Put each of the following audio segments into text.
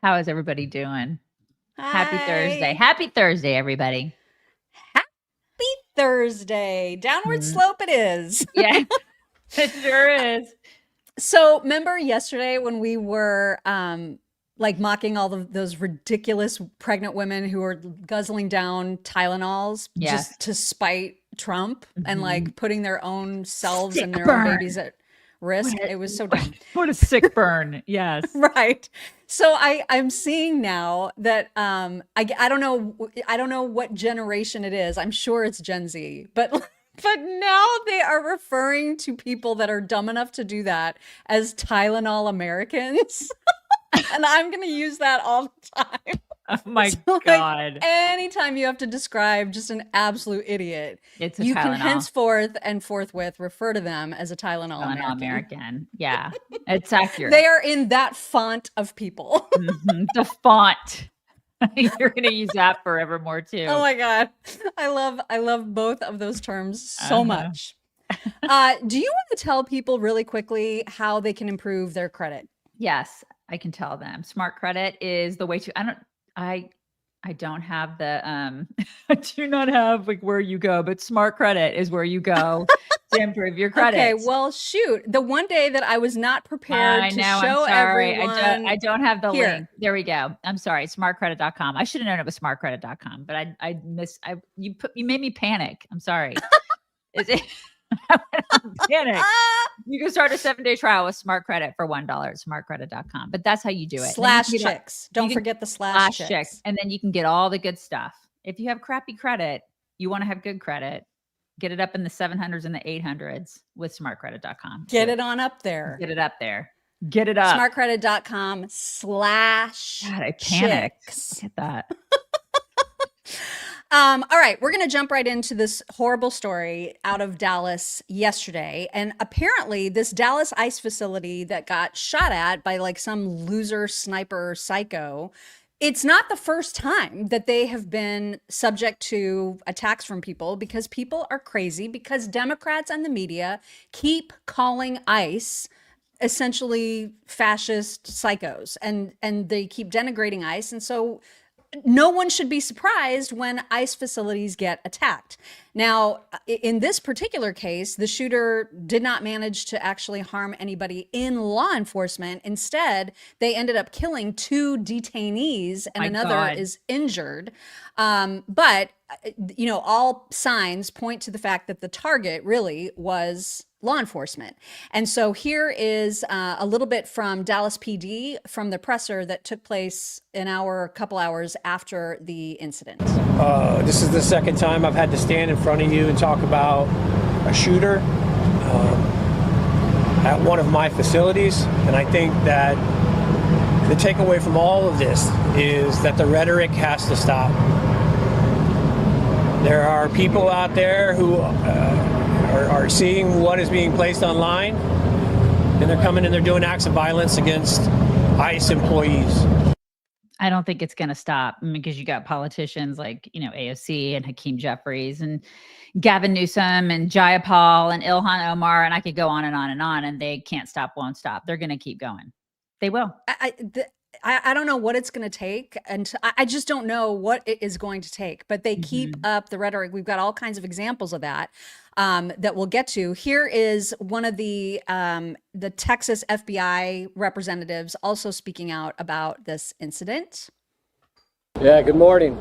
How is everybody doing? Happy Thursday. Hi. Happy Thursday, everybody. Happy Thursday. Downward Mm, slope it is. yeah, it sure is. So remember yesterday when we were like mocking all of those ridiculous pregnant women who were guzzling down Tylenols Yes. just to spite Trump and Mhm. like putting their own selves and Sick their own babies burn. at What risk. a It was so dumb. what a sick burn. Yes. Right. So I'm seeing now that I don't know what generation it is. I'm sure it's Gen Z, but but now they are referring to people that are dumb enough to do that as Tylenol Americans. And I'm going to use that all the time. Oh my So like God. anytime you have to describe just an absolute idiot, It's a you can Tylenol. henceforth and forthwith refer to them as a Tylenol Tylenol American. American. Yeah. It's accurate. They are in that font of people. The font. You're gonna use that forevermore Oh too. my God. I love both of those terms so Uh-huh. much. Do you want to tell people really quickly how they can improve their credit? Yes, I can tell them. SmartCredit is the way to I don't have the I do not have like where you go, but SmartCredit is where you go to improve your Okay, credit. well, shoot. The one day that I was not I prepared to know, I'm show sorry. I everyone don't have the link. here. There we go. I'm sorry, smartcredit.com. I should have known it was smartcredit.com, but you made me panic. I'm sorry. Is it I went on panic. Ah! You can start a 7-day trial with Smart Credit for $1 at smartcredit.com. But that's how you do it. And then you Slash can get chicks. you Don't can forget the slash slash check, chicks. and then you can get all the good stuff. If you have crappy credit, you want to have good credit, get it up in the 700s and the 800s with smartcredit.com. Get it on up there. Get it up there. Get it up. Smartcredit.com slash God, I panicked. chicks. Look at that. All right, we're going to jump right into this horrible story out of Dallas yesterday. And apparently, this Dallas ICE facility that got shot at by like some loser sniper psycho, it's not the first time that they have been subject to attacks from people because people are crazy, because Democrats and the media keep calling ICE essentially fascist psychos and they keep denigrating ICE. And so no one should be surprised when ICE facilities get attacked. Now, in this particular case, the shooter did not manage to actually harm anybody in law enforcement. Instead, they ended up killing 2 detainees and My another God. is injured. But, you know, all signs point to the fact that the target really was law enforcement. And so here is a little bit from Dallas PD from the presser that took place a couple hours after the incident. This is the second time I've had to stand in front of you and talk about a shooter at one of my facilities. And I think that the takeaway from all of this is that the rhetoric has to stop. There are people out there who are seeing what is being placed online, and they're coming and they're doing acts of violence against ICE employees. I don't think it's going to stop. I mean, because you got politicians like, AOC and Hakeem Jeffries and Gavin Newsom and Jayapal and Ilhan Omar, and I could go on and on and on, and they can't stop, won't stop. They're going to keep going. They will. I don't know what it's going to take, and I just don't know what it is going to take. But they keep up the rhetoric. We've got all kinds of examples of that that we'll get to. Here is one of the Texas FBI representatives also speaking out about this incident. Yeah, good morning.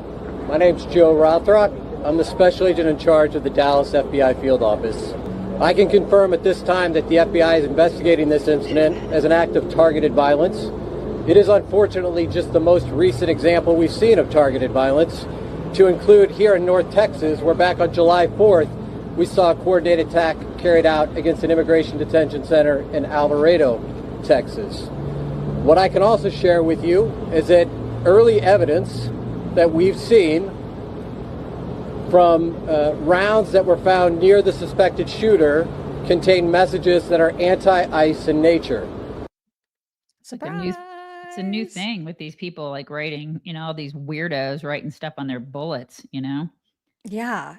My name's Joe Rothrock. I'm the special agent in charge of the Dallas FBI field office. I can confirm at this time that the FBI is investigating this incident as an act of targeted violence. It is unfortunately just the most recent example we've seen of targeted violence, to include here in North Texas, where back on July 4th, we saw a coordinated attack carried out against an immigration detention center in Alvarado, Texas. What I can also share with you is that early evidence that we've seen from rounds that were found near the suspected shooter contain messages that are anti-ICE in nature. It's like it's a new thing with these people like writing, all these weirdos writing stuff on their bullets. Yeah,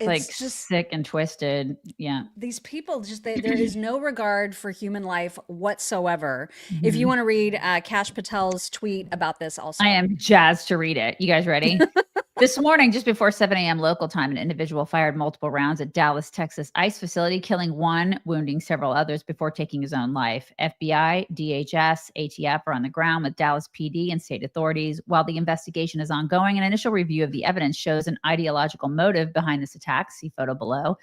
Like it's just sick and twisted. Yeah. these people just there is no regard for human life whatsoever. If you Mhm. want to read Kash Patel's tweet about this also. I am jazzed to read it. You guys ready? This morning, just before 7 a.m. local time, an individual fired multiple rounds at Dallas, Texas ICE facility, killing one, wounding several others before taking his own life. FBI, DHS, ATF are on the ground with Dallas PD and state authorities. While the investigation is ongoing, an initial review of the evidence shows an ideological motive behind this attack. See photo below.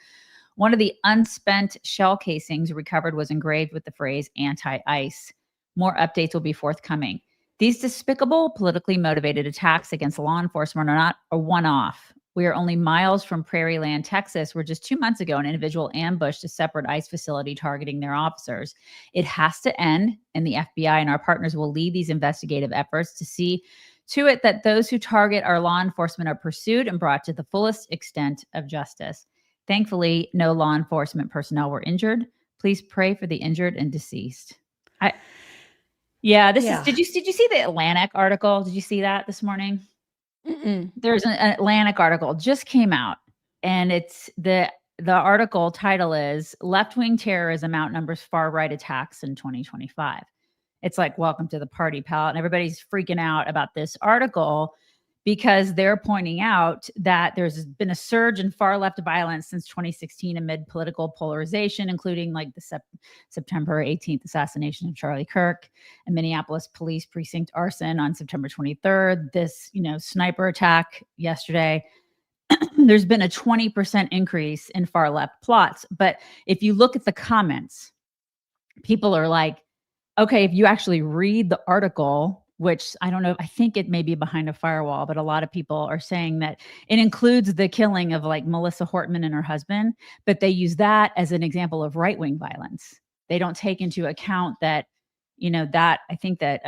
One of the unspent shell casings recovered was engraved with the phrase anti-ICE. More updates will be forthcoming. These despicable, politically motivated attacks against law enforcement are not a one-off. We are only miles from Prairie Land, Texas, where just 2 months ago, an individual ambushed a separate ICE facility targeting their officers. It has to end, and the FBI and our partners will lead these investigative efforts to see to it that those who target our law enforcement are pursued and brought to the fullest extent of justice. Thankfully, no law enforcement personnel were injured. Please pray for the injured and deceased. This is. Did you see the Atlantic article? Did you see that this morning? Mm-mm. There's an Atlantic article just came out, and it's the article title is "Left-Wing Terrorism Outnumbers Far-Right Attacks in 2025." It's like, welcome to the party, pal. And everybody's freaking out about this article because they're pointing out that there's been a surge in far left violence since 2016 amid political polarization, including like the September 18th assassination of Charlie Kirk and Minneapolis police precinct arson on September 23rd. This, sniper attack yesterday. There's been a 20% increase in far left plots. But if you look at the comments, people are like, okay, if you actually read the article, which I don't know, I think it may be behind a firewall, but a lot of people are saying that it includes the killing of like Melissa Hortman and her husband, but they use that as an example of right-wing violence. They don't take into account that, that I think that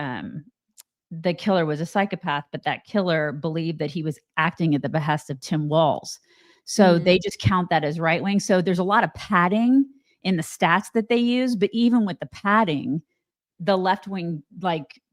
the killer was a psychopath, but that killer believed that he was acting at the behest of Tim Walz. So they just count that as right-wing. So there's a lot of padding in the stats that they use, but even with the padding, the left-wing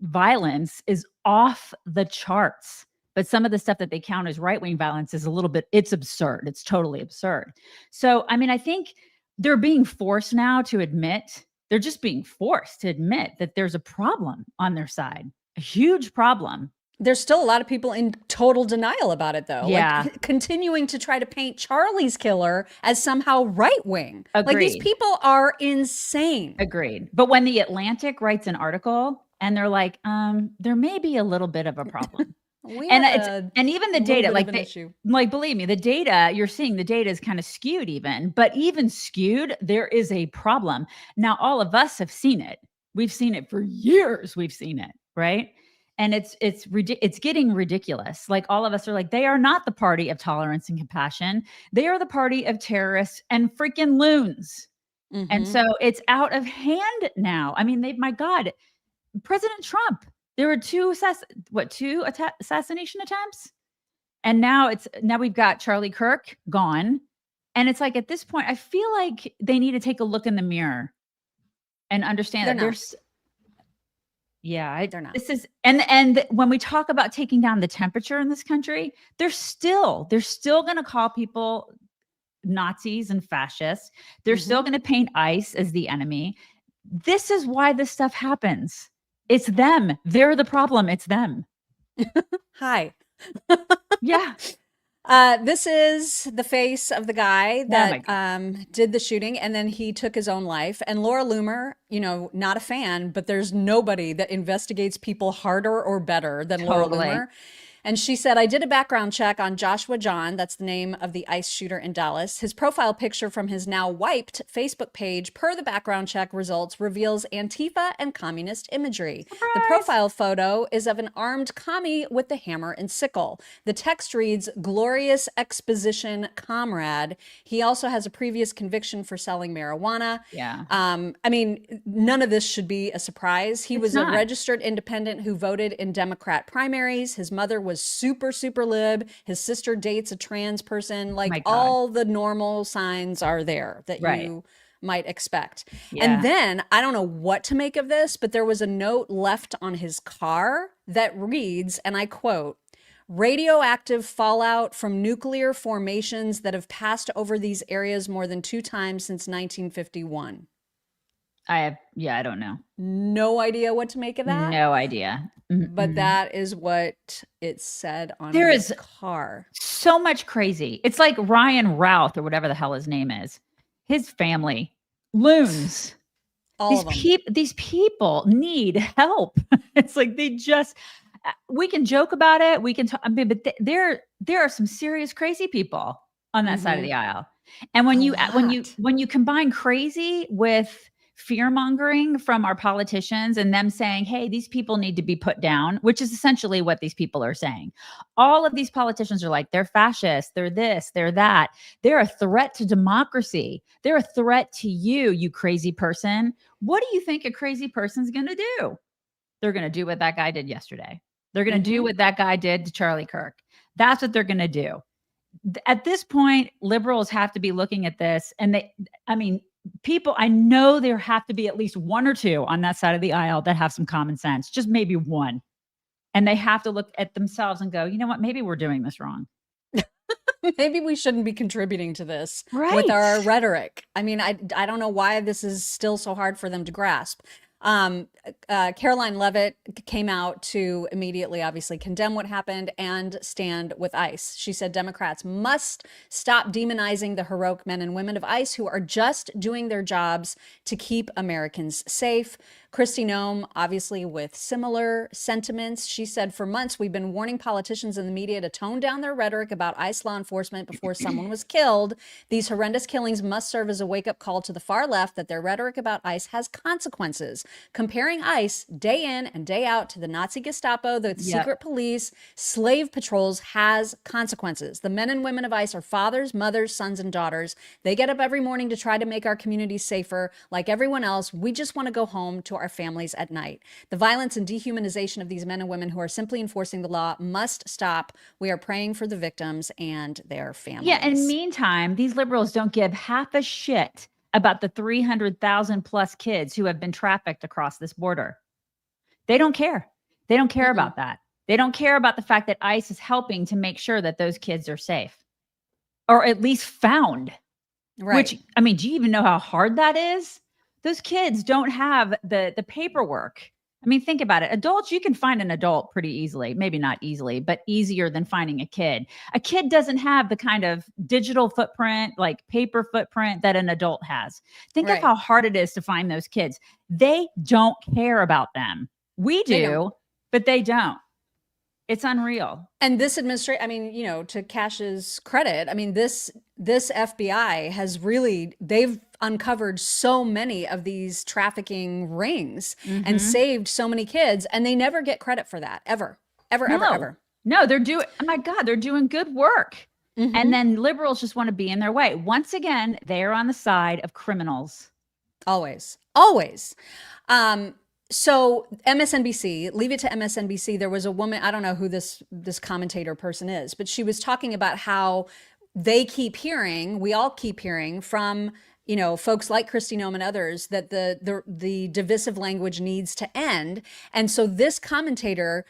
violence is off the charts. But some of the stuff that they count as right-wing violence is it's absurd. It's totally absurd. So, I think they're being forced now to admit, they're just being forced to admit that there's a problem on their side, a huge problem. There's still a lot of people in total denial about it, though. Yeah. Continuing to try to paint Charlie's killer as somehow right-wing. Agreed. These people are insane. Agreed. But when the Atlantic writes an article and they're like, there may be a little bit of a problem. And even the data, believe me, the data you're seeing, the data is kind of skewed but even skewed, there is a problem. Now, all of us have seen it. We've seen it for years. We've seen it. Right. And it's getting ridiculous. Like all of us are like, they are not the party of tolerance and compassion. They are the party of terrorists and freaking loons. Mm-hmm. And so it's out of hand now. My God, President Trump, there were two assassination attempts. And now we've got Charlie Kirk gone. And it's like, at this point, I feel like they need to take a look in the mirror and understand that there's, they're not. This is, and when we talk about taking down the temperature in this country, they're still going to call people Nazis and fascists. They're still going to paint ICE as the enemy. This is why this stuff happens. It's them. They're the problem. It's them. Hi. Yeah. This is the face of the guy that did the shooting, and then he took his own life. And Laura Loomer, not a fan, but there's nobody that investigates people harder or better than Laura Loomer. And she said, I did a background check on Joshua John. That's the name of the ICE shooter in Dallas. His profile picture from his now wiped Facebook page, per the background check results, reveals Antifa and communist imagery. Surprise! The profile photo is of an armed commie with the hammer and sickle. The text reads, glorious exposition, comrade. He also has a previous conviction for selling marijuana. Yeah. None of this should be a surprise. He was a registered independent who voted in Democrat primaries. His mother was super, super lib. His sister dates a trans person. All the normal signs are there that you might expect. Yeah. And then I don't know what to make of this, but there was a note left on his car that reads, and I quote, radioactive fallout from nuclear formations that have passed over these areas more than 2 times since 1951. I don't know. No idea what to make of that. No idea. But that is what it said on There his is car. So much crazy. It's like Ryan Routh or whatever the hell his name is. His family, loons. All of them. These people need help. It's like we can joke about it. We can talk, but there are some serious crazy people on that side of the aisle. And when you combine crazy with fear mongering from our politicians and them saying, hey, these people need to be put down, which is essentially what these people are saying. All of these politicians are like, they're fascist, they're this, they're that. They're a threat to democracy. They're a threat to you, you crazy person. What do you think a crazy person's going to do? They're going to do what that guy did yesterday. They're going to do what that guy did to Charlie Kirk. That's what they're going to do. At this point, liberals have to be looking at this. And people, I know there have to be at least 1 or 2 on that side of the aisle that have some common sense, just maybe 1. And they have to look at themselves and go, you know what, maybe we're doing this wrong. Maybe we shouldn't be contributing to this with our rhetoric. I mean, I don't know why this is still so hard for them to grasp. Karoline Leavitt came out to immediately, obviously, condemn what happened and stand with ICE. She said Democrats must stop demonizing the heroic men and women of ICE who are just doing their jobs to keep Americans safe. Kristi Noem, obviously with similar sentiments. She said, for months, we've been warning politicians and the media to tone down their rhetoric about ICE law enforcement before someone was killed. These horrendous killings must serve as a wake-up call to the far left that their rhetoric about ICE has consequences. Comparing ICE day in and day out to the Nazi Gestapo, the secret police, slave patrols has consequences. The men and women of ICE are fathers, mothers, sons, and daughters. They get up every morning to try to make our communities safer. Like everyone else, we just want to go home to our families at night. The violence and dehumanization of these men and women who are simply enforcing the law must stop. We are praying for the victims and their families. Yeah, and meantime, these liberals don't give half a shit about the 300,000 plus kids who have been trafficked across this border. They don't care. They don't care about that. They don't care about the fact that ICE is helping to make sure that those kids are safe or at least found. Right. Which, I mean, do you even know how hard that is? Those kids don't have the paperwork. I mean, think about it. Adults, you can find an adult pretty easily. Maybe not easily, but easier than finding a kid. A kid doesn't have the kind of digital footprint, like paper footprint that an adult has. Think of how hard it is to find those kids. They don't care about them. We do, but they don't. It's unreal. And this administration, I mean, you know, to Kash's credit, I mean, this FBI has really, they've uncovered so many of these trafficking rings and saved so many kids, and they never get credit for that, ever. No, they're doing, oh my God, they're doing good work. And then liberals just want to be in their way. Once again, they are on the side of criminals. Always. So MSNBC, leave it to MSNBC. There was a woman, I don't know who this commentator person is, but she was talking about how they keep hearing, we all keep hearing from, you know, folks like Kristi Noem and others that the divisive language needs to end. And so this commentator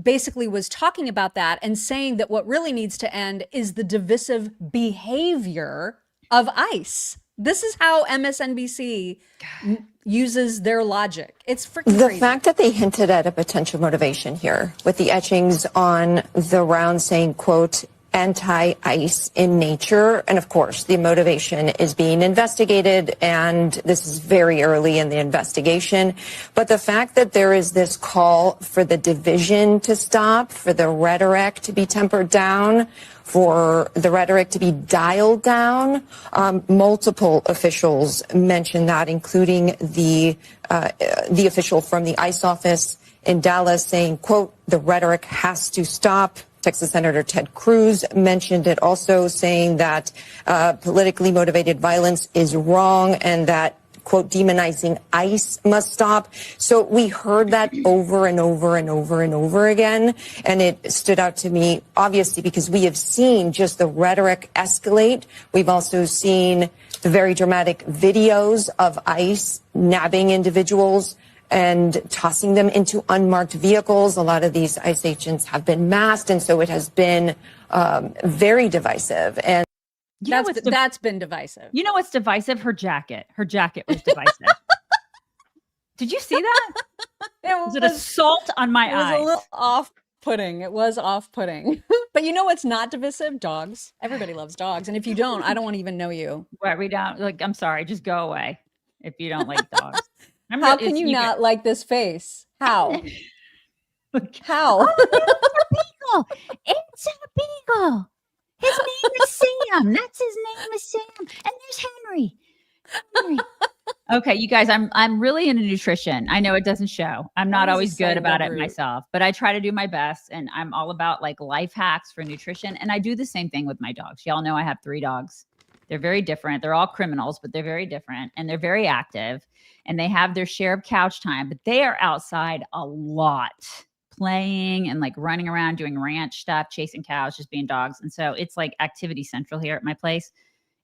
basically was talking about that and saying that what really needs to end is the divisive behavior of ICE. This is how MSNBC uses their logic. It's freaking crazy. The fact that they hinted at a potential motivation here with the etchings on the round saying, quote, anti-ICE in nature. And of course, the motivation is being investigated, and this is very early in the investigation. But the fact that there is this call for the division to stop, for the rhetoric to be tempered down, for the rhetoric to be dialed down, multiple officials mentioned that, including the official from the ICE office in Dallas saying, quote, the rhetoric has to stop. Texas Senator Ted Cruz mentioned it also, saying that politically motivated violence is wrong and that, quote, demonizing ICE must stop. So we heard that over and over and over and over again. And it stood out to me, obviously, because we have seen just the rhetoric escalate. We've also seen the very dramatic videos of ICE nabbing individuals and tossing them into unmarked vehicles. A lot of these ICE agents have been masked, and so it has been very divisive. And that's been divisive. You know what's divisive? Her jacket. Her jacket was divisive. Did you see that? Was it assault on my eyes? It was a little off-putting. It was off-putting. But you know what's not divisive? Dogs. Everybody loves dogs. And if you don't, I don't want to even know you. What, we don't, like, I'm sorry, just go away if you don't like dogs. How can you not like this face? How? How? Oh, it's a beagle. It's a beagle. His name is Sam. That's his name is Sam. And there's Henry. Okay, you guys, I'm really into nutrition. I know it doesn't show. I'm not always good about it myself, but I try to do my best, and I'm all about like life hacks for nutrition. And I do the same thing with my dogs. Y'all know I have 3 dogs. They're very different. They're all criminals, but they're very different, and they're very active, and they have their share of couch time, but they are outside a lot, playing and like running around, doing ranch stuff, chasing cows, just being dogs. And so it's like activity central here at my place.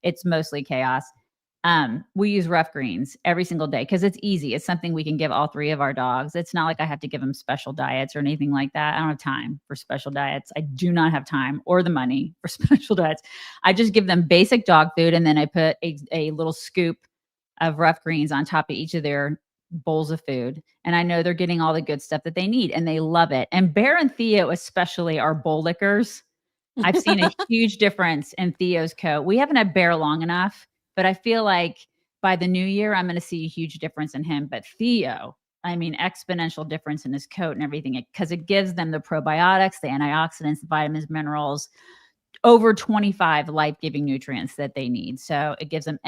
It's mostly chaos. We use rough greens every single day because it's easy. It's something we can give all 3 of our dogs. It's not like I have to give them special diets or anything like that. I don't have time for special diets. I do not have time or the money for special diets. I just give them basic dog food, and then I put a little scoop of rough greens on top of each of their bowls of food. And I know they're getting all the good stuff that they need, and they love it. And Bear and Theo especially are bowl lickers. I've seen a huge difference in Theo's coat. We haven't had Bear long enough, but I feel like by the new year, I'm going to see a huge difference in him. But Theo, I mean, exponential difference in his coat and everything, because it gives them the probiotics, the antioxidants, the vitamins, minerals, over 25 life-giving nutrients that they need. So it gives them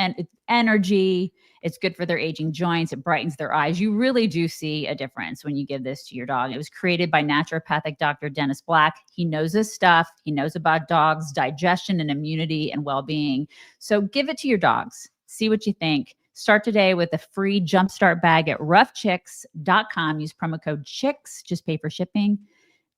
energy. It's good for their aging joints. It brightens their eyes. You really do see a difference when you give this to your dog. It was created by naturopathic Dr. Dennis Black. He knows his stuff. He knows about dogs' digestion and immunity and well-being. So give it to your dogs. See what you think. Start today with a free jumpstart bag at roughchicks.com. Use promo code CHICKS. Just pay for shipping.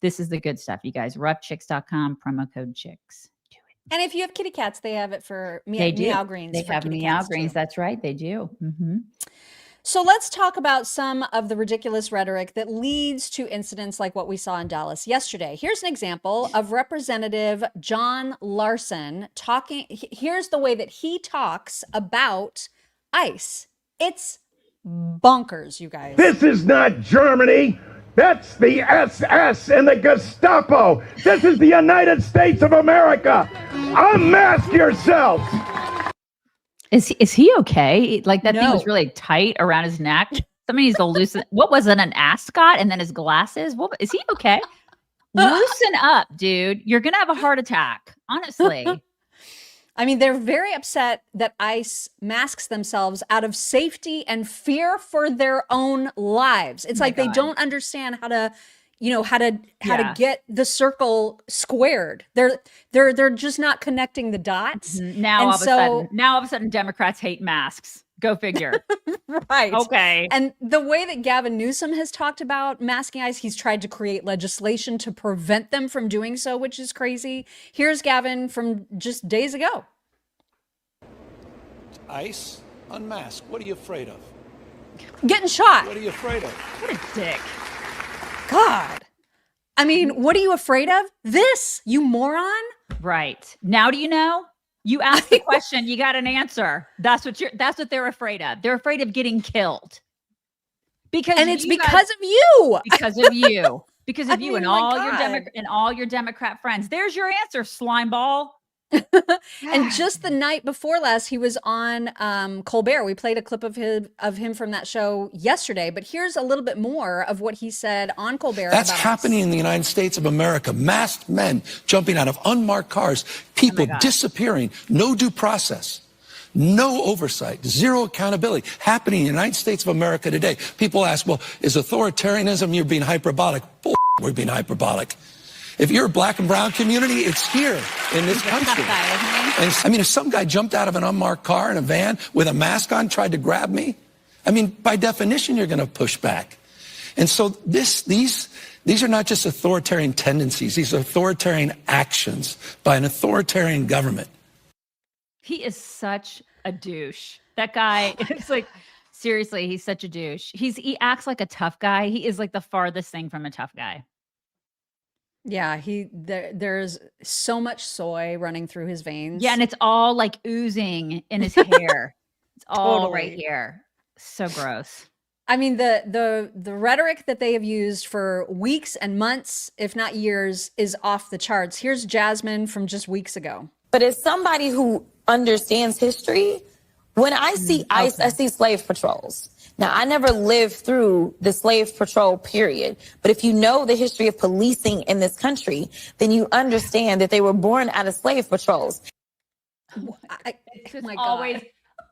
This is the good stuff, you guys. Roughchicks.com, promo code CHICKS. Do it. And if you have kitty cats, they have it for meow greens. They have meow greens. That's right. They do. Mm-hmm. So let's talk about some of the ridiculous rhetoric that leads to incidents like what we saw in Dallas yesterday. Here's an example of Representative John Larson talking. Here's the way that he talks about ICE. It's bonkers, you guys. This is not Germany. That's the SS and the Gestapo. This is the United States of America. Unmask yourselves. Is he okay? Like that thing was really tight around his neck. Somebody needs to loosen. What was it? An ascot and then his glasses? What is he okay? Loosen up, dude. You're gonna have a heart attack. Honestly. I mean, they're very upset that ICE masks themselves out of safety and fear for their own lives. It's like they don't understand how to, how to get the circle squared. They're just not connecting the dots. Now all of a sudden, Democrats hate masks. Go figure. Right. Okay. And the way that Gavin Newsom has talked about masking ICE, he's tried to create legislation to prevent them from doing so, which is crazy. Here's Gavin from just days ago. ICE, unmasked. What are you afraid of? Getting shot. What are you afraid of? What a dick. God. I mean, what are you afraid of? This, you moron. Right. Now do you know? You asked the question, you got an answer. That's what they're afraid of. They're afraid of getting killed. Because of you. Because of you. Because of you and all your Democrat friends. There's your answer, slime ball. And just the night before last, he was on Colbert. We played a clip of him from that show yesterday. But here's a little bit more of what he said on Colbert. That's happening in the United States of America. Masked men jumping out of unmarked cars, people disappearing, no due process, no oversight, zero accountability happening in the United States of America today. People ask, well, is authoritarianism, you're being hyperbolic? Bull, we're being hyperbolic. If you're a black and brown community, it's here in this country. And I mean, if some guy jumped out of an unmarked car in a van with a mask on, tried to grab me, I mean, by definition, you're going to push back. And so these are not just authoritarian tendencies. These are authoritarian actions by an authoritarian government. He is such a douche. That guy is like Seriously, he's such a douche. He acts like a tough guy. He is like the farthest thing from a tough guy. Yeah, there's so much soy running through his veins. Yeah, and it's all like oozing in his hair. It's all right Totally. here. So gross. I mean, the rhetoric that they have used for weeks and months, if not years, is off the charts. Here's Jasmine from just weeks ago. But as somebody who understands history, when I see ICE, I see slave patrols. Now, I never lived through the slave patrol period, but if you know the history of policing in this country, then you understand that they were born out of slave patrols. It's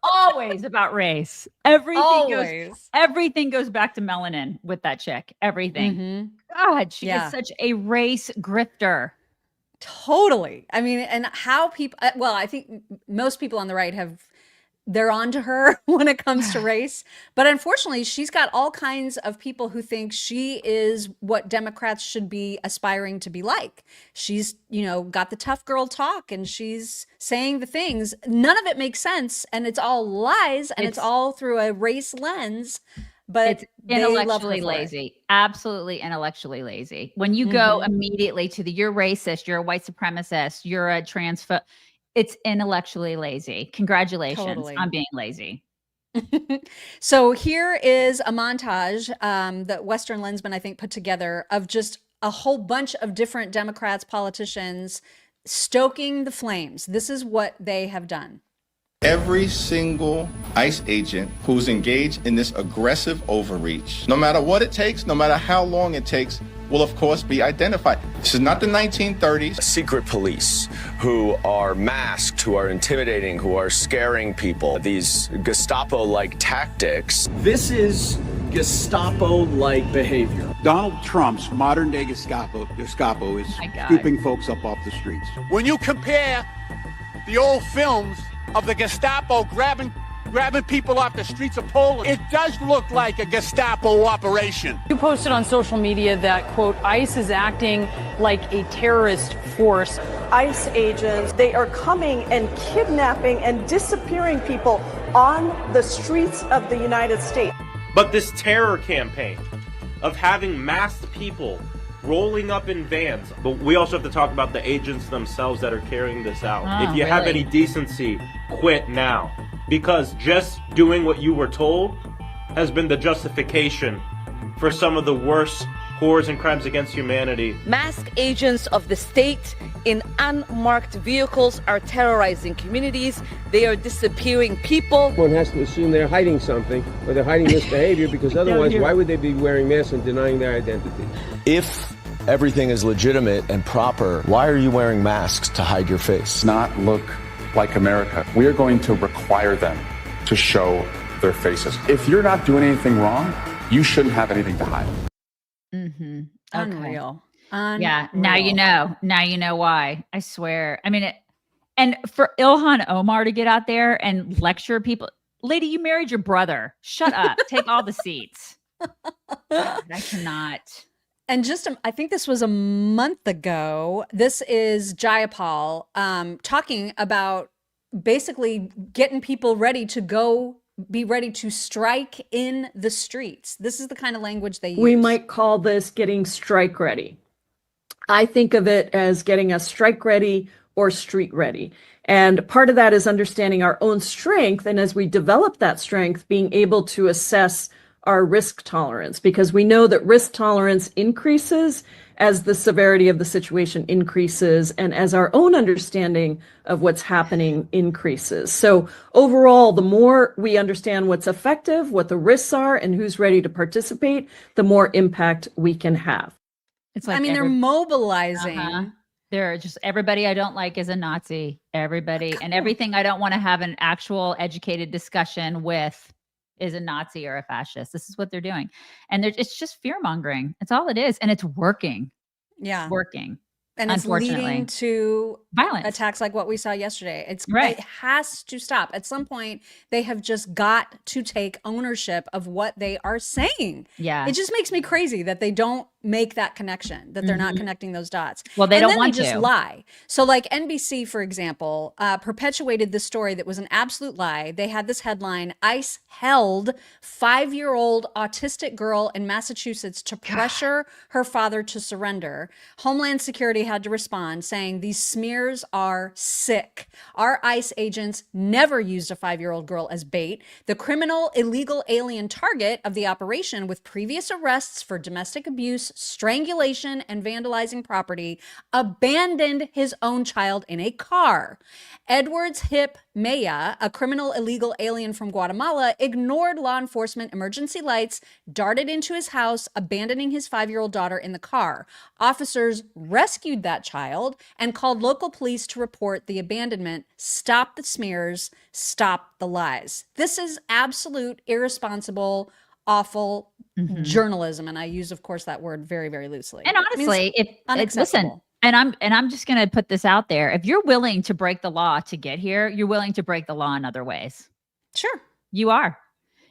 always about race. Everything goes back to melanin with that chick. Everything. God, she is such a race grifter. Totally. I mean, and how people, well, I think most people on the right they're on to her when it comes to race. But unfortunately, she's got all kinds of people who think she is what Democrats should be aspiring to be like. She's, got the tough girl talk and she's saying the things. None of it makes sense. And it's all lies. And it's all through a race lens. But it's intellectually lazy. Absolutely intellectually lazy. When you go immediately to you're racist, you're a white supremacist, you're a transphobe. It's intellectually lazy. Congratulations on being lazy. So here is a montage that Western Lensman, I think, put together of just a whole bunch of different Democrats, politicians, stoking the flames. This is what they have done. Every single ICE agent who's engaged in this aggressive overreach, no matter what it takes, no matter how long it takes, will of course be identified. This is not the 1930s. Secret police who are masked, who are intimidating, who are scaring people. These Gestapo-like tactics. This is Gestapo-like behavior. Donald Trump's modern-day Gestapo is scooping folks up off the streets. When you compare the old films of the Gestapo grabbing people off the streets of Poland, it does look like a Gestapo operation. You posted on social media that, quote, ICE is acting like a terrorist force. ICE agents, they are coming and kidnapping and disappearing people on the streets of the United States. But this terror campaign of having masked people rolling up in vans, but we also have to talk about the agents themselves that are carrying this out. If you have any decency, quit now. Because just doing what you were told has been the justification for some of the worst horrors and crimes against humanity. Masked agents of the state in unmarked vehicles are terrorizing communities. They are disappearing people. One has to assume they're hiding something, or they're hiding this behavior, because otherwise, why would they be wearing masks and denying their identity? If everything is legitimate and proper, why are you wearing masks to hide your face? Not look like America. We are going to require them to show their faces. If you're not doing anything wrong, you shouldn't have anything to hide. Okay. Unreal. Yeah. Now you know. Now you know why. I swear. I mean, and for Ilhan Omar to get out there and lecture people, lady, you married your brother. Shut up. Take all the seats. God, I cannot. And I think this was a month ago. This is Jayapal talking about basically getting people ready to be ready to strike in the streets. This is the kind of language they use. We might call this getting strike ready. I think of it as getting us strike ready or street ready. And part of that is understanding our own strength. And as we develop that strength, being able to assess our risk tolerance, because we know that risk tolerance increases as the severity of the situation increases and as our own understanding of what's happening increases. So overall, the more we understand what's effective, what the risks are, and who's ready to participate, the more impact we can have. It's like, they're mobilizing. They're just, everybody I don't like is a Nazi. Everybody and everything I don't want to have an actual educated discussion with is a Nazi or a fascist. This is what they're doing. And it's just fear mongering. It's all it is. And it's working. Yeah. It's working. And it's leading to violence attacks like what we saw yesterday. It has to stop. At some point, they have just got to take ownership of what they are saying. Yeah. It just makes me crazy that they don't make that connection, that they're not connecting those dots. Well, they and don't then want they just to. lie. So like NBC, for example, perpetuated this story that was an absolute lie. They had this headline: ICE held 5-year-old autistic girl in Massachusetts to pressure her father to surrender. Homeland Security had to respond saying these smears are sick. Our ICE agents never used a 5-year-old girl as bait. The criminal illegal alien target of the operation, with previous arrests for domestic abuse, strangulation, and vandalizing property, abandoned his own child in a car. Edwards Hip Maya, a criminal illegal alien from Guatemala, ignored law enforcement emergency lights, darted into his house, abandoning his 5-year-old daughter in the car. Officers rescued that child and called local police to report the abandonment. Stop the smears, stop the lies. This is absolute irresponsible, awful journalism, and I use, of course, that word very, very loosely. And honestly, unacceptable. Listen, and I'm just going to put this out there: if you're willing to break the law to get here, you're willing to break the law in other ways. Sure, you are.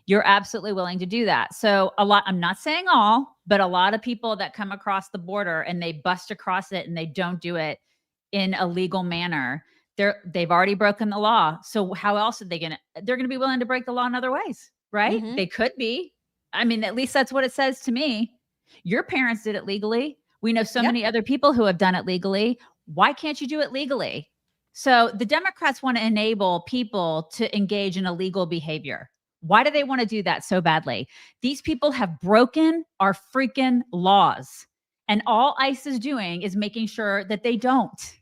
You're absolutely willing to do that. So a lot. I'm not saying all, but a lot of people that come across the border and they bust across it and they don't do it in a legal manner, they've already broken the law. So how else are they going to? They're going to be willing to break the law in other ways, right? They could be. I mean, at least that's what it says to me. Your parents did it legally. We know so many other people who have done it legally. Why can't you do it legally? So the Democrats want to enable people to engage in illegal behavior. Why do they want to do that so badly? These people have broken our freaking laws. And all ICE is doing is making sure that they don't.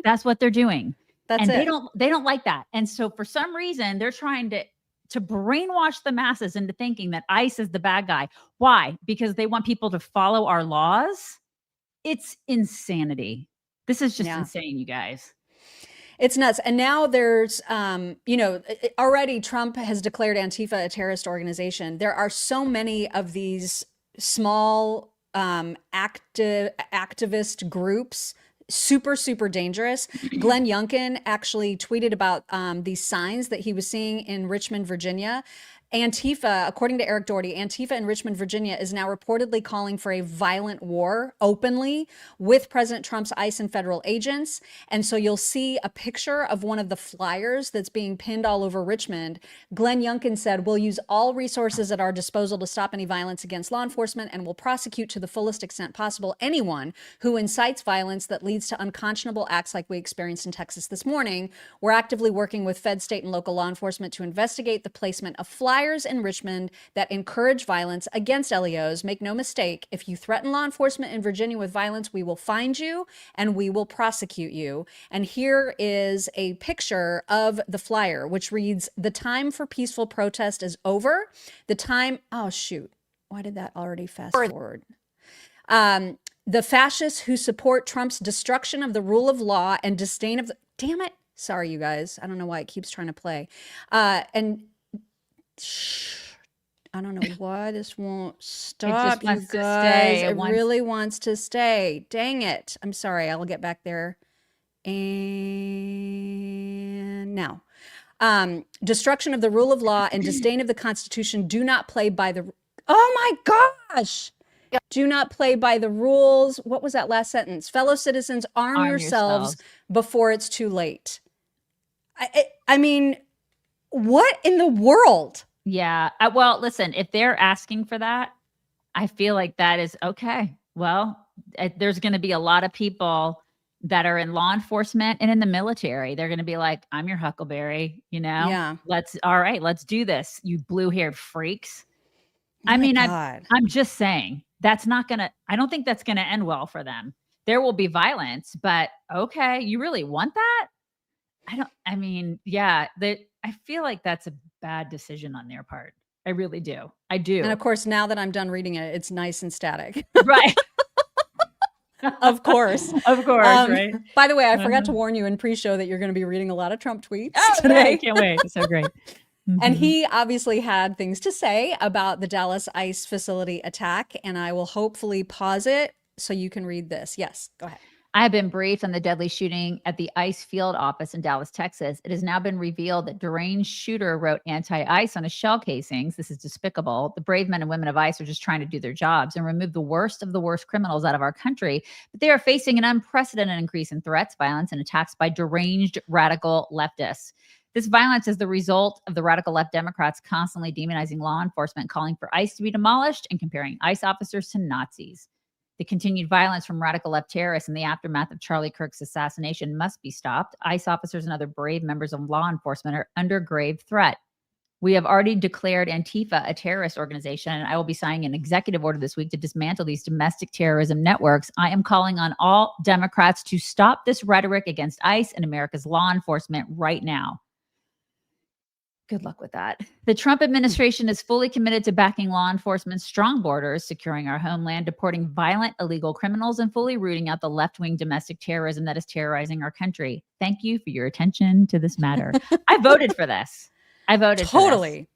That's what they're doing. That's and it. they don't like that. And so for some reason, they're trying to brainwash the masses into thinking that ICE is the bad guy. Why? Because they want people to follow our laws. It's insanity. This is just insane, you guys. It's nuts. And now there's, already Trump has declared Antifa a terrorist organization. There are so many of these small activist groups, super, super dangerous. Glenn Youngkin actually tweeted about these signs that he was seeing in Richmond, Virginia. Antifa, according to Eric Doherty, Antifa in Richmond, Virginia is now reportedly calling for a violent war openly with President Trump's ICE and federal agents. And so you'll see a picture of one of the flyers that's being pinned all over Richmond. Glenn Youngkin said, "We'll use all resources at our disposal to stop any violence against law enforcement and will prosecute to the fullest extent possible anyone who incites violence that leads to unconscionable acts like we experienced in Texas this morning. We're actively working with Fed, state, and local law enforcement to investigate the placement of flyers in Richmond that encourage violence against LEOs. Make no mistake, if you threaten law enforcement in Virginia with violence, we will find you and we will prosecute you." And here is a picture of the flyer, which reads, "The time for peaceful protest is over. The time," oh shoot, why did that already fast forward? "The fascists who support Trump's destruction of the rule of law and disdain of the," damn it. Sorry, you guys. I don't know why it keeps trying to play. I don't know why this won't stop, you guys. It really wants to stay. Dang it. I'm sorry. I'll get back there. And now. Destruction of the rule of law and disdain of the Constitution do not play by the... Oh my gosh. Do not play by the rules. What was that last sentence? Fellow citizens, arm yourselves before it's too late. I mean, what in the world? Yeah. Well, listen, if they're asking for that, I feel like that is okay. Well, there's going to be a lot of people that are in law enforcement and in the military. They're going to be like, "I'm your Huckleberry, Yeah. All right, let's do this, you blue-haired freaks." Oh I mean, God. I'm just saying I don't think that's going to end well for them. There will be violence, but okay, you really want that? I feel like that's a bad decision on their part. I really do. I do. And of course, now that I'm done reading it, it's nice and static. Right. Of course. Of course, right? By the way, I forgot to warn you in pre-show that you're going to be reading a lot of Trump tweets today. I can't wait. It's so great. And he obviously had things to say about the Dallas ICE facility attack, and I will hopefully pause it so you can read this. Yes, go ahead. I have been briefed on the deadly shooting at the ICE field office in Dallas, Texas. It has now been revealed that deranged shooter wrote anti-ICE on his shell casings. This is despicable. The brave men and women of ICE are just trying to do their jobs and remove the worst of the worst criminals out of our country. But they are facing an unprecedented increase in threats, violence, and attacks by deranged radical leftists. This violence is the result of the radical left Democrats constantly demonizing law enforcement, calling for ICE to be demolished, and comparing ICE officers to Nazis. The continued violence from radical left terrorists in the aftermath of Charlie Kirk's assassination must be stopped. ICE officers and other brave members of law enforcement are under grave threat. We have already declared Antifa a terrorist organization, and I will be signing an executive order this week to dismantle these domestic terrorism networks. I am calling on all Democrats to stop this rhetoric against ICE and America's law enforcement right now. Good luck with that. The Trump administration is fully committed to backing law enforcement's strong borders, securing our homeland, deporting violent illegal criminals, and fully rooting out the left-wing domestic terrorism that is terrorizing our country. Thank you for your attention to this matter. I voted for this. I voted totally. For this.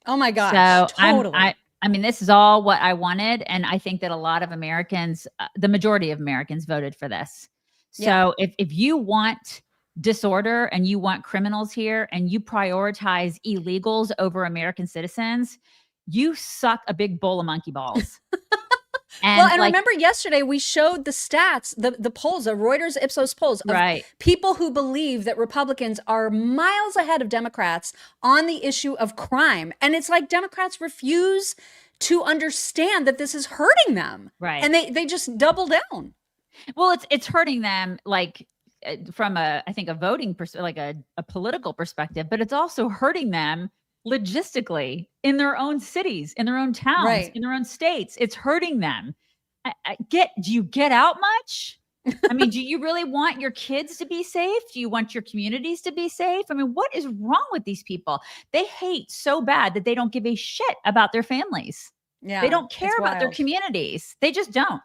Oh my gosh. So totally. I mean, this is all what I wanted. And I think that a lot of Americans, the majority of Americans voted for this. So if you want disorder and you want criminals here and you prioritize illegals over American citizens, you suck a big bowl of monkey balls. And remember yesterday we showed the stats, the polls, the Reuters Ipsos polls of people who believe that Republicans are miles ahead of Democrats on the issue of crime. And it's like Democrats refuse to understand that this is hurting them. Right. And they just double down. Well, it's hurting them like from I think a voting like a political perspective, but it's also hurting them logistically in their own cities, in their own towns, in their own states. It's hurting them. Do you get out much? I mean, do you really want your kids to be safe? Do you want your communities to be safe? I mean, what is wrong with these people? They hate so bad that they don't give a shit about their families. Yeah, they don't care about their communities. They just don't.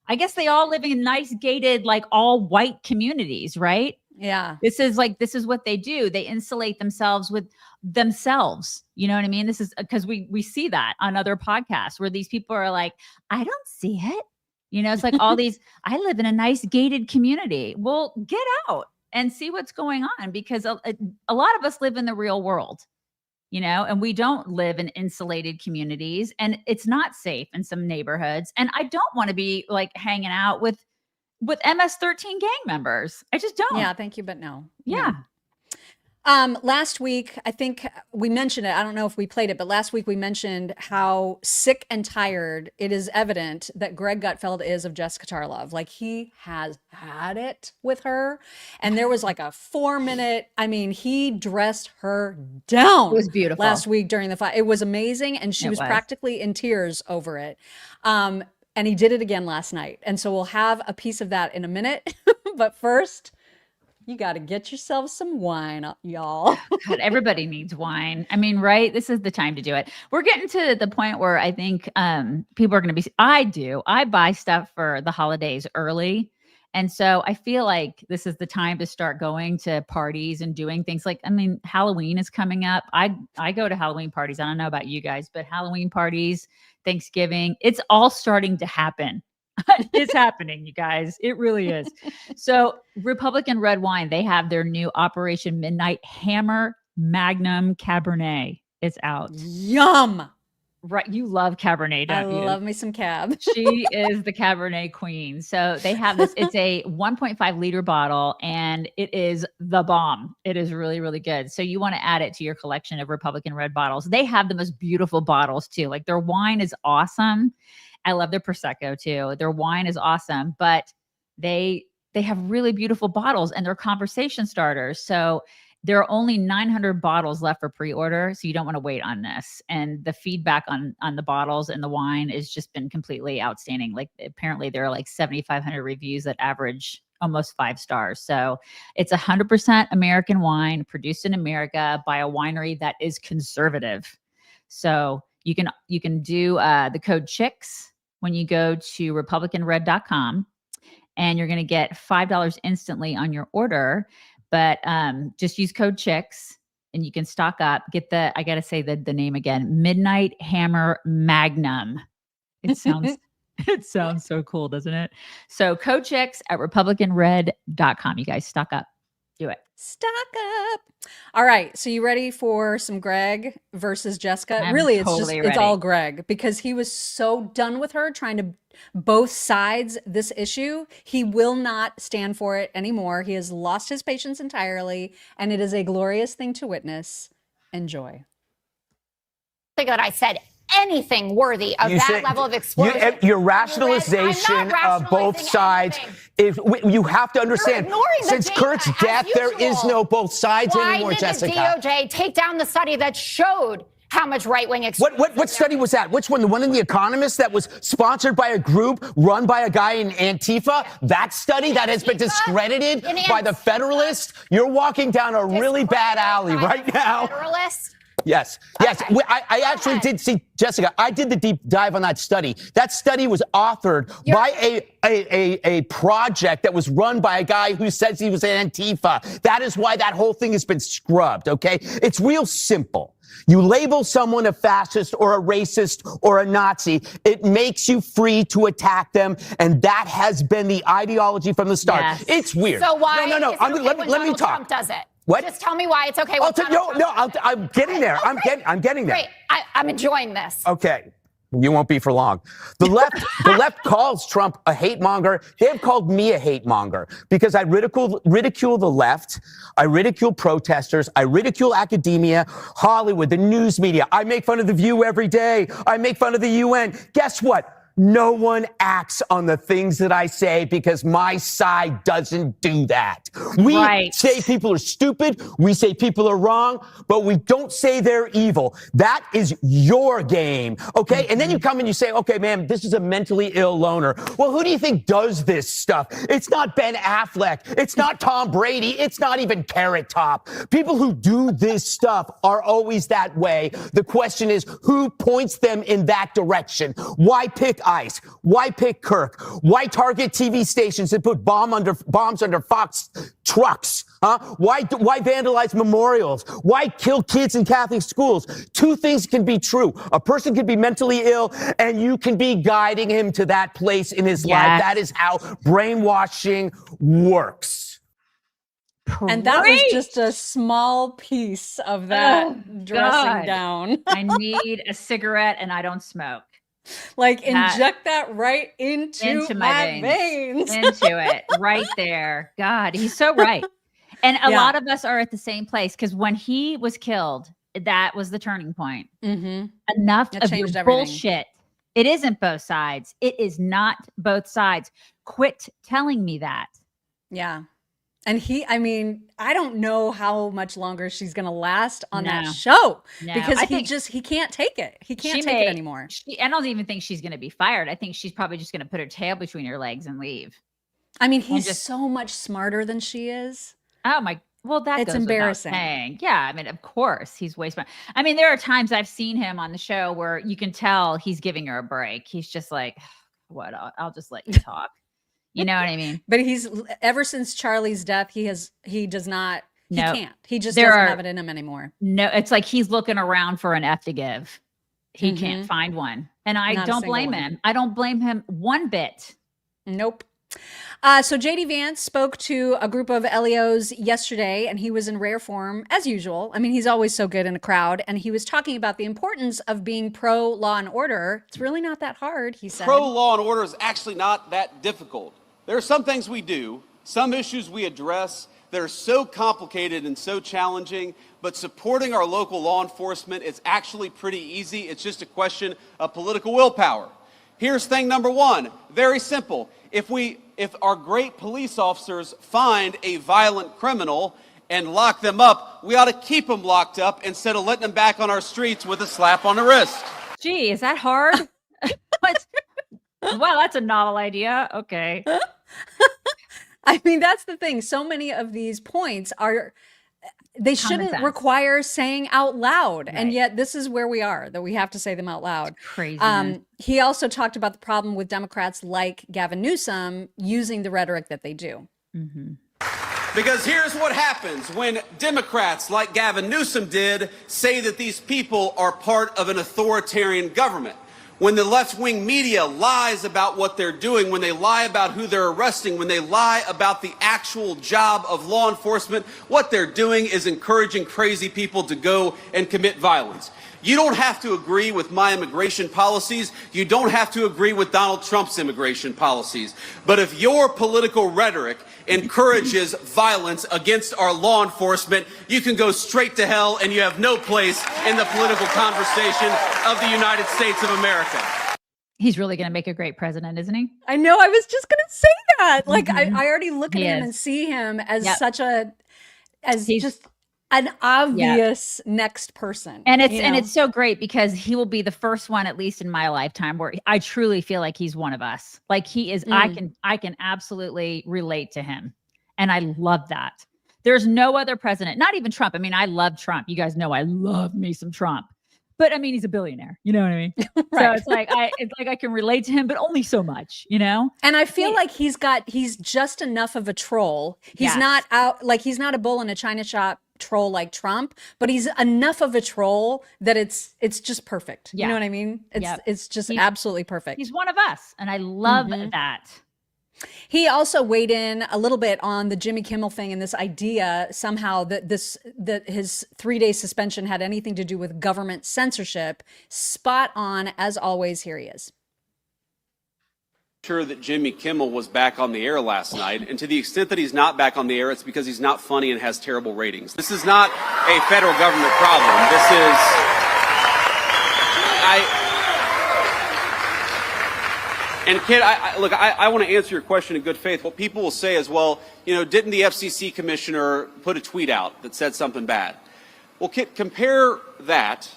I guess they all live in nice gated, like all white communities, right? Yeah. This is what they do. They insulate themselves with themselves. You know what I mean? This is because we see that on other podcasts where these people are like, I don't see it. You know, it's like all these, I live in a nice gated community. Well, get out and see what's going on, because a lot of us live in the real world. You know, and we don't live in insulated communities, and it's not safe in some neighborhoods. And I don't want to be like hanging out with MS-13 gang members. I just don't. Yeah, thank you, but no. Yeah. Last week, I think we mentioned it. I don't know if we played it, but last week we mentioned how sick and tired it is evident that Greg Gutfeld is of Jessica Tarlov. Like, he has had it with her. And there was like a 4-minute, I mean, he dressed her down. It was beautiful. Last week during the fight. It was amazing. And she was practically in tears over it. And he did it again last night. And so we'll have a piece of that in a minute. But first, you got to get yourself some wine, y'all. God, everybody needs wine. I mean, right? This is the time to do it. We're getting to the point where I think people are going to be, I buy stuff for the holidays early. And so I feel like this is the time to start going to parties and doing things like, I mean, Halloween is coming up. I go to Halloween parties. I don't know about you guys, but Halloween parties, Thanksgiving, it's all starting to happen. It's happening, you guys. It really is. So Republican Red Wine, they have their new Operation Midnight Hammer Magnum Cabernet. It's out. Yum. Right. You love Cabernet, don't you? I love me some Cab. She is the Cabernet queen. So they have this. It's a 1.5 liter bottle, and it is the bomb. It is really, really good. So you want to add it to your collection of Republican Red bottles. They have the most beautiful bottles too. Like, their wine is awesome. I love their Prosecco too. Their wine is awesome, but they have really beautiful bottles, and they're conversation starters. So there are only 900 bottles left for pre-order. So you don't want to wait on this. And the feedback on the bottles and the wine has just been completely outstanding. Like, apparently there are like 7,500 reviews that average almost 5 stars. So it's 100% American wine produced in America by a winery that is conservative. So you can do the code CHICKS when you go to republicanred.com, and you're going to get $5 instantly on your order. But just use code CHICKS and you can stock up. Get I got to say the name again, Midnight Hammer Magnum. It sounds It sounds so cool, doesn't it? So code checks at republicanred.com. You guys stock up. Do it. Stock up. All right. So you ready for some Greg versus Jessica? I'm Really, totally it's ready. all Greg, because he was so done with her trying to both sides this issue. He will not stand for it anymore. He has lost his patience entirely, and it is a glorious thing to witness. Enjoy. I think that I said anything worthy of that level of explosion. Your rationalization of both sides, you have to understand, since Kurt's death, there is no both sides anymore, Jessica. Why did the DOJ take down the study that showed how much right-wing extremism? What study was that? Which one? The one in The Economist that was sponsored by a group run by a guy in Antifa? That study that has been discredited by the Federalists? You're walking down a really bad alley right now. Federalists? Yes. I actually did see, Jessica, I did the deep dive on that study. That study was authored by a project that was run by a guy who says he was an Antifa. That is why that whole thing has been scrubbed, okay? It's real simple. You label someone a fascist or a racist or a Nazi, it makes you free to attack them, and that has been the ideology from the start. Yes. It's weird. So why No. is it okay Let when me Donald talk. Trump does it? What? Just tell me why it's okay when Donald Trump does it. I'm getting there. I'm getting there. Great. I'm enjoying this. Okay. You won't be for long. The left calls Trump a hate monger. They have called me a hate monger because I ridicule the left. I ridicule protesters. I ridicule academia, Hollywood, the news media. I make fun of The View every day. I make fun of the UN. Guess what? No one acts on the things that I say because my side doesn't do that. We say people are stupid. We say people are wrong, but we don't say they're evil. That is your game, okay? And then you come and you say, okay, man, this is a mentally ill loner. Well, who do you think does this stuff? It's not Ben Affleck. It's not Tom Brady. It's not even Carrot Top. People who do this stuff are always that way. The question is, who points them in that direction? Why pick ICE? Why pick Kirk? Why target TV stations and put bombs under Fox trucks? Huh? Why vandalize memorials? Why kill kids in Catholic schools? Two things can be true. A person can be mentally ill, and you can be guiding him to that place in his life. That is how brainwashing works. And that was just a small piece of that dressing down. I need a cigarette, and I don't smoke. Like, inject that right into my veins. Into it, right there. God, he's so right. And a lot of us are at the same place, because when he was killed, that was the turning point. Enough of your bullshit. It isn't both sides. It is not both sides. Quit telling me that. Yeah. And I don't know how much longer she's going to last on that show because he can't take it. He can't take it anymore. I don't even think she's going to be fired. I think she's probably just going to put her tail between her legs and leave. I mean, he's so much smarter than she is. Oh my, well, it's embarrassing. Yeah. I mean, of course he's way smart. I mean, there are times I've seen him on the show where you can tell he's giving her a break. He's just like, what? I'll just let you talk. You know what I mean? But he's ever since Charlie's death, he does not. He can't. He just doesn't have it in him anymore. No, it's like he's looking around for an F to give. He can't find one, and I don't blame him. I don't blame him one bit. Nope. So JD Vance spoke to a group of LEOs yesterday, and he was in rare form as usual. I mean, he's always so good in a crowd, and he was talking about the importance of being pro law and order. It's really not that hard, he said. Pro law and order is actually not that difficult. There are some things we do, some issues we address that are so complicated and so challenging, but supporting our local law enforcement is actually pretty easy. It's just a question of political willpower. Here's thing number one, very simple. If our great police officers find a violent criminal and lock them up, we ought to keep them locked up instead of letting them back on our streets with a slap on the wrist. Gee, is that hard? What? Well, that's a novel idea. Okay. I mean, that's the thing. So many of these points they shouldn't require saying out loud. Right. And yet this is where we are, that we have to say them out loud. It's crazy. He also talked about the problem with Democrats like Gavin Newsom using the rhetoric that they do. Because here's what happens when Democrats like Gavin Newsom did say that these people are part of an authoritarian government. When the left-wing media lies about what they're doing, when they lie about who they're arresting, when they lie about the actual job of law enforcement, what they're doing is encouraging crazy people to go and commit violence. You don't have to agree with my immigration policies. You don't have to agree with Donald Trump's immigration policies. But if your political rhetoric encourages violence against our law enforcement, you can go straight to hell, and you have no place in the political conversation of the United States of America. He's really going to make a great president, isn't he? I know. I was just going to say that. Like, I already look at him and see him as just an obvious next person. And it's so great because he will be the first one, at least in my lifetime, where I truly feel like he's one of us. Like he is, I can absolutely relate to him. And I love that. There's no other president, not even Trump. I mean, I love Trump. You guys know I love me some Trump. But I mean, he's a billionaire. You know what I mean? Right. So it's like I can relate to him, but only so much, you know? And I feel like he's just enough of a troll. He's not out, like he's not a bull in a china shop troll like Trump, but he's enough of a troll that it's just perfect. You know what I mean? It's just absolutely perfect. He's one of us. And I love that. He also weighed in a little bit on the Jimmy Kimmel thing and this idea somehow that his 3-day suspension had anything to do with government censorship. Spot on, as always. Here he is. Sure that Jimmy Kimmel was back on the air last night, and to the extent that he's not back on the air, it's because he's not funny and has terrible ratings. This is not a federal government problem. This is And Kid, I want to answer your question in good faith. What people will say is, well, you know, didn't the FCC commissioner put a tweet out that said something bad? Well, Kid, compare that,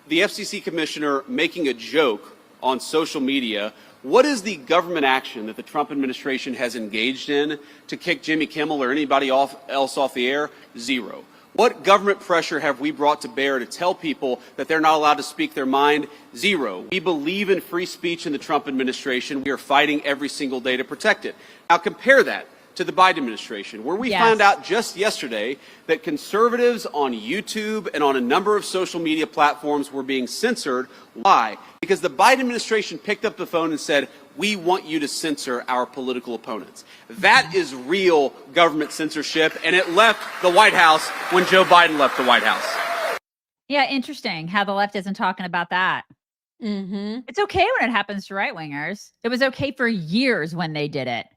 the FCC commissioner making a joke on social media. What is the government action that the Trump administration has engaged in to kick Jimmy Kimmel or anybody else off the air? Zero. What government pressure have we brought to bear to tell people that they're not allowed to speak their mind? Zero. We believe in free speech in the Trump administration. We are fighting every single day to protect it. Now compare that to the Biden administration, where we found out just yesterday that conservatives on YouTube and on a number of social media platforms were being censored. Why? Because the Biden administration picked up the phone and said, we want you to censor our political opponents. That is real government censorship, and it left the White House when Joe Biden left the White House. Yeah, interesting how the left isn't talking about that. It's okay when it happens to right-wingers. It was okay for years when they did it.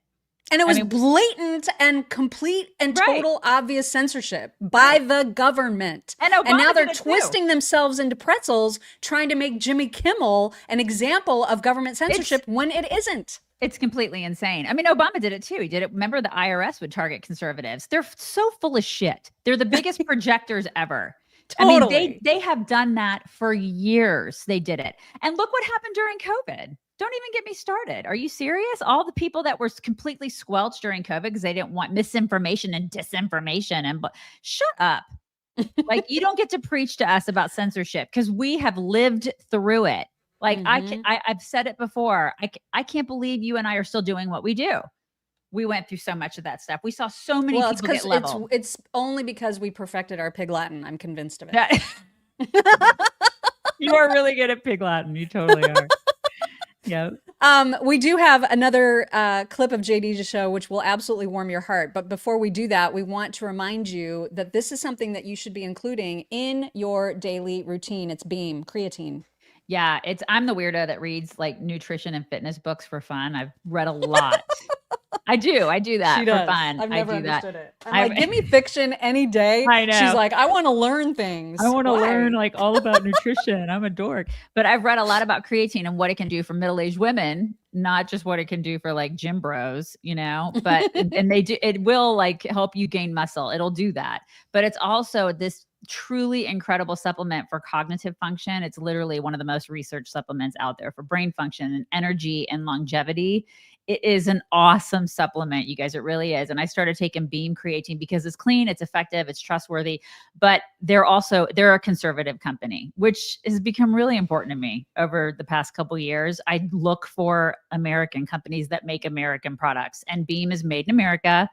And it was blatant and complete and total obvious censorship by the government. And now they're twisting themselves into pretzels, trying to make Jimmy Kimmel an example of government censorship when it isn't. It's completely insane. I mean, Obama did it too. He did it. Remember, the IRS would target conservatives. They're so full of shit. They're the biggest projectors ever. Totally. I mean, they have done that for years. They did it. And look what happened during COVID. Don't even get me started. Are you serious? All the people that were completely squelched during COVID because they didn't want misinformation and disinformation. And shut up. Like, you don't get to preach to us about censorship because we have lived through it. Like, I've said it before. I can't believe you and I are still doing what we do. We went through so much of that stuff. We saw so many people get leveled. It's only because we perfected our Pig Latin. I'm convinced of it. You are really good at Pig Latin. You totally are. Yeah. We do have another clip of JD to show, which will absolutely warm your heart. But before we do that, we want to remind you that this is something that you should be including in your daily routine. It's Beam creatine. Yeah, I'm the weirdo that reads like nutrition and fitness books for fun. I've read a lot. I do that for fun. I've never understood it. I'm like, give me fiction any day. I know. She's like, I want to learn things. I want to learn like all about nutrition. I'm a dork. But I've read a lot about creatine and what it can do for middle-aged women, not just what it can do for like gym bros, you know, but and it will like help you gain muscle. It'll do that. But it's also this truly incredible supplement for cognitive function. It's literally one of the most researched supplements out there for brain function and energy and longevity. It is an awesome supplement, you guys. It really is. And I started taking Beam creatine because it's clean, it's effective, it's trustworthy, but they're a conservative company, which has become really important to me over the past couple of years. I look for American companies that make American products, and Beam is made in America.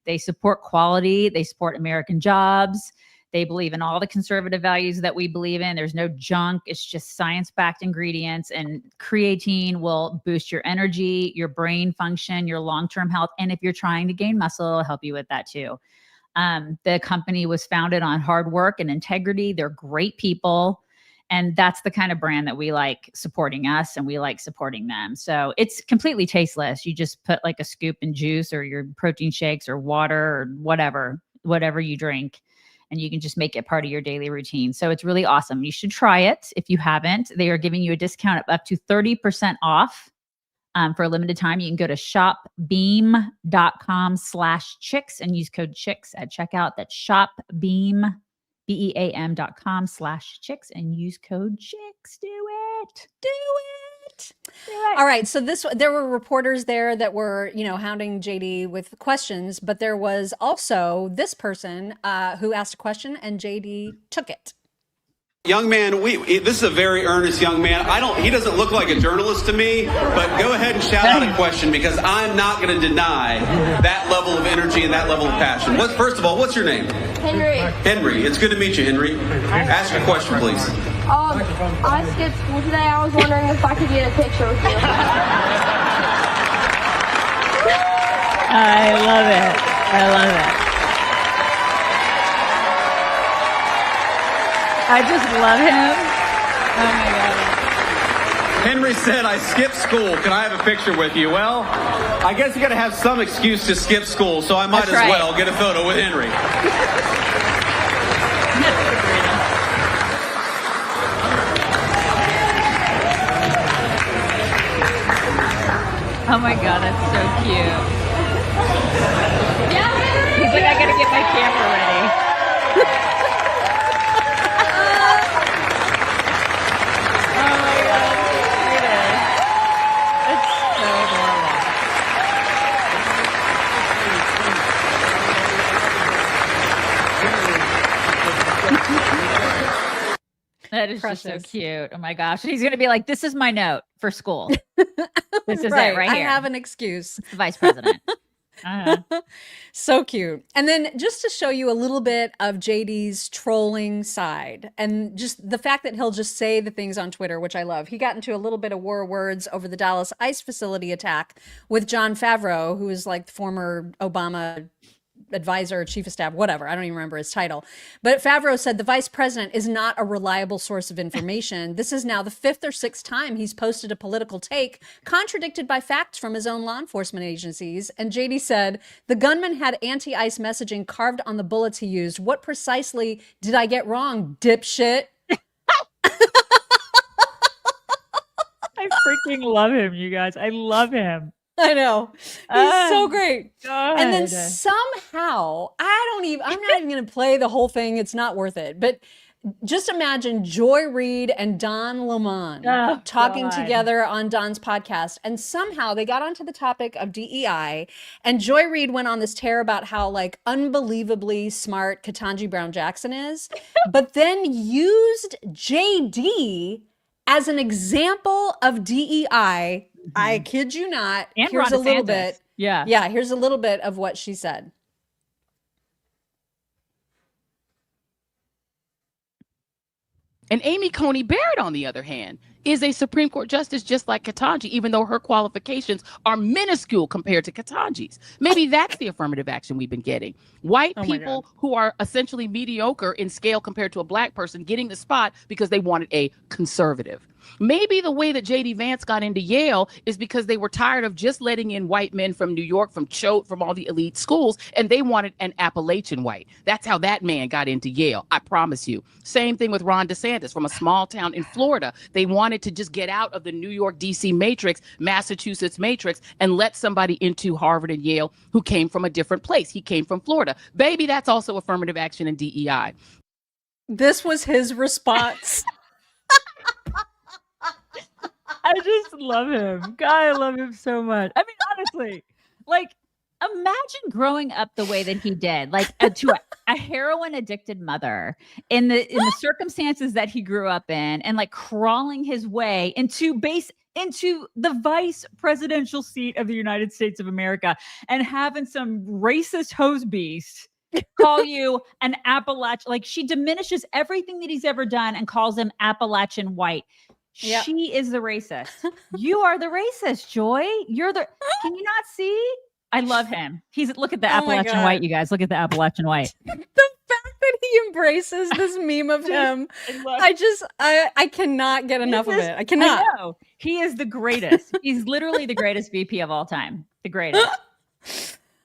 They support quality, they support American jobs. They believe in all the conservative values that we believe in. There's no junk. It's just science-backed ingredients. And creatine will boost your energy, your brain function, your long-term health. And if you're trying to gain muscle, it'll help you with that too. The company was founded on hard work and integrity. They're great people. And that's the kind of brand that we like supporting us, and we like supporting them. So it's completely tasteless. You just put like a scoop in juice or your protein shakes or water or whatever you drink, and you can just make it part of your daily routine. So it's really awesome. You should try it if you haven't. They are giving you a discount of up to 30% off for a limited time. You can go to shopbeam.com/chicks and use code chicks at checkout. That's shopbeam.com BEAM.com/chicks and use code chicks. Do it. All right. So there were reporters there that were, hounding JD with questions, but there was also this person who asked a question and JD took it. Young man, this is a very earnest young man. He doesn't look like a journalist to me, but go ahead and shout out a question, because I'm not going to deny that level of energy and that level of passion. First of all, what's your name? Henry. It's good to meet you, Henry. Ask your question, please. I skipped school today. I was wondering if I could get a picture with you. I love it. I just love him. Oh my God. Henry said, I skipped school. Can I have a picture with you? Well, I guess you got to have some excuse to skip school, so I might as well get a photo with Henry. Oh my God, that's so cute. He's like, I got to get my camera ready. That is just so cute. Oh my gosh. He's going to be like, this is my note for school. This is it right here. I have an excuse. It's the vice president. So cute. And then just to show you a little bit of JD's trolling side, and just the fact that he'll just say the things on Twitter, which I love. He got into a little bit of war words over the Dallas ICE facility attack with Jon Favreau, who is like the former Obama advisor, chief of staff, whatever. I don't even remember his title. But Favreau said the vice president is not a reliable source of information. This is now the 5th or 6th time he's posted a political take contradicted by facts from his own law enforcement agencies. And JD said, the gunman had anti-ICE messaging carved on the bullets he used. What precisely did I get wrong, dipshit? I freaking love him, you guys. I love him. I know. He's so great. God. And then somehow, I'm not even going to play the whole thing. It's not worth it. But just imagine Joy Reid and Don Lemon talking together on Don's podcast. And somehow they got onto the topic of DEI. And Joy Reid went on this tear about how like unbelievably smart Ketanji Brown Jackson is, but then used JD as an example of DEI. I kid you not. And here's Ron a little DeSantis. bit. Yeah. Here's a little bit of what she said. And Amy Coney Barrett, on the other hand, is a Supreme Court justice just like Ketanji, even though her qualifications are minuscule compared to Ketanji's. Maybe that's the affirmative action we've been getting. White people who are essentially mediocre in scale compared to a black person getting the spot because they wanted a conservative. Maybe the way that JD Vance got into Yale is because they were tired of just letting in white men from New York, from Choate, from all the elite schools, and they wanted an Appalachian white. That's how that man got into Yale, I promise you. Same thing with Ron DeSantis from a small town in Florida. They wanted to just get out of the New York, D.C. matrix, Massachusetts matrix, and let somebody into Harvard and Yale who came from a different place. He came from Florida. Baby, that's also affirmative action and DEI. This was his response. I just love him. God, I love him so much. I mean, honestly, like, imagine growing up the way that he did, like to a heroin addicted mother in the circumstances that he grew up in, and like crawling his way into the vice presidential seat of the United States of America, and having some racist hose beast call you an Appalachian. Like, she diminishes everything that he's ever done and calls him Appalachian white. Yep. She is the racist. You are the racist, Joy. You're the. Can you not see? I love him. Look at the Appalachian white, you guys. Look at the Appalachian white. The fact that he embraces this meme of him, I cannot get enough of it. I cannot. I know. He is the greatest. He's literally the greatest VP of all time. The greatest.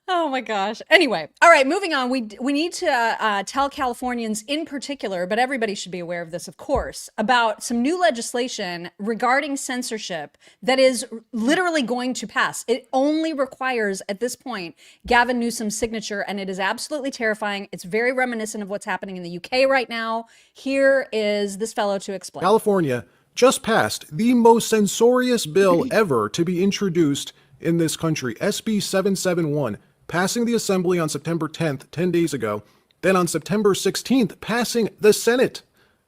Oh my gosh. Anyway, all right, moving on. We need to tell Californians in particular, but everybody should be aware of this, of course, about some new legislation regarding censorship that is literally going to pass. It only requires, at this point, Gavin Newsom's signature, and it is absolutely terrifying. It's very reminiscent of what's happening in the UK right now. Here is this fellow to explain. California just passed the most censorious bill ever to be introduced in this country, SB 771. Passing the Assembly on September 10th, 10 days ago, then on September 16th, passing the Senate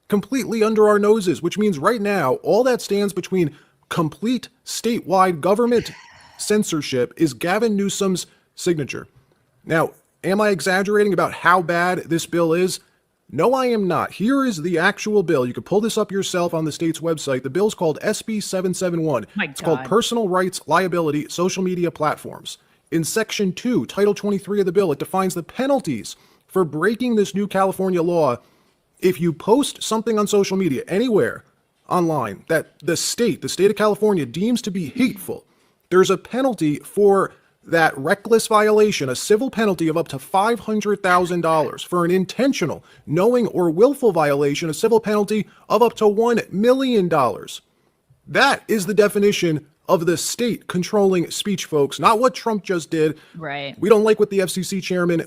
completely under our noses, which means right now, all that stands between complete statewide government censorship is Gavin Newsom's signature. Now, am I exaggerating about how bad this bill is? No, I am not. Here is the actual bill. You can pull this up yourself on the state's website. The bill's called SB 771. It's called Personal Rights Liability Social Media Platforms. In Section 2, Title 23 of the bill, it defines the penalties for breaking this new California law. If you post something on social media anywhere online that the state of California deems to be hateful, there's a penalty for that reckless violation, a civil penalty of up to $500,000. For an intentional, knowing, or willful violation, a civil penalty of up to $1 million. That is the definition of the state controlling speech, folks, not what Trump just did. Right. We don't like what the FCC chairman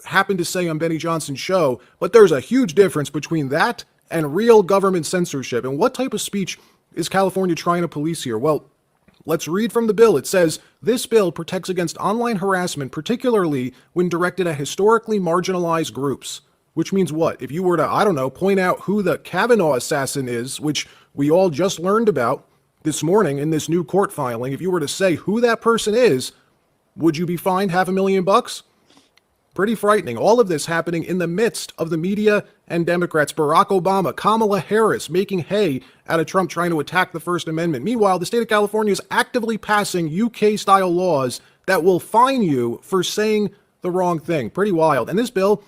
happened to say on Benny Johnson's show, but there's a huge difference between that and real government censorship. And what type of speech is California trying to police here? Well, let's read from the bill. It says, this bill protects against online harassment, particularly when directed at historically marginalized groups. Which means what? If you were to, I don't know, point out who the Kavanaugh assassin is, which we all just learned about this morning in this new court filing, if you were to say who that person is, would you be fined $500,000? Pretty frightening. All of this happening in the midst of the media and Democrats, Barack Obama, Kamala Harris making hay out of Trump trying to attack the First Amendment. Meanwhile, the state of California is actively passing UK-style laws that will fine you for saying the wrong thing. Pretty wild. And this bill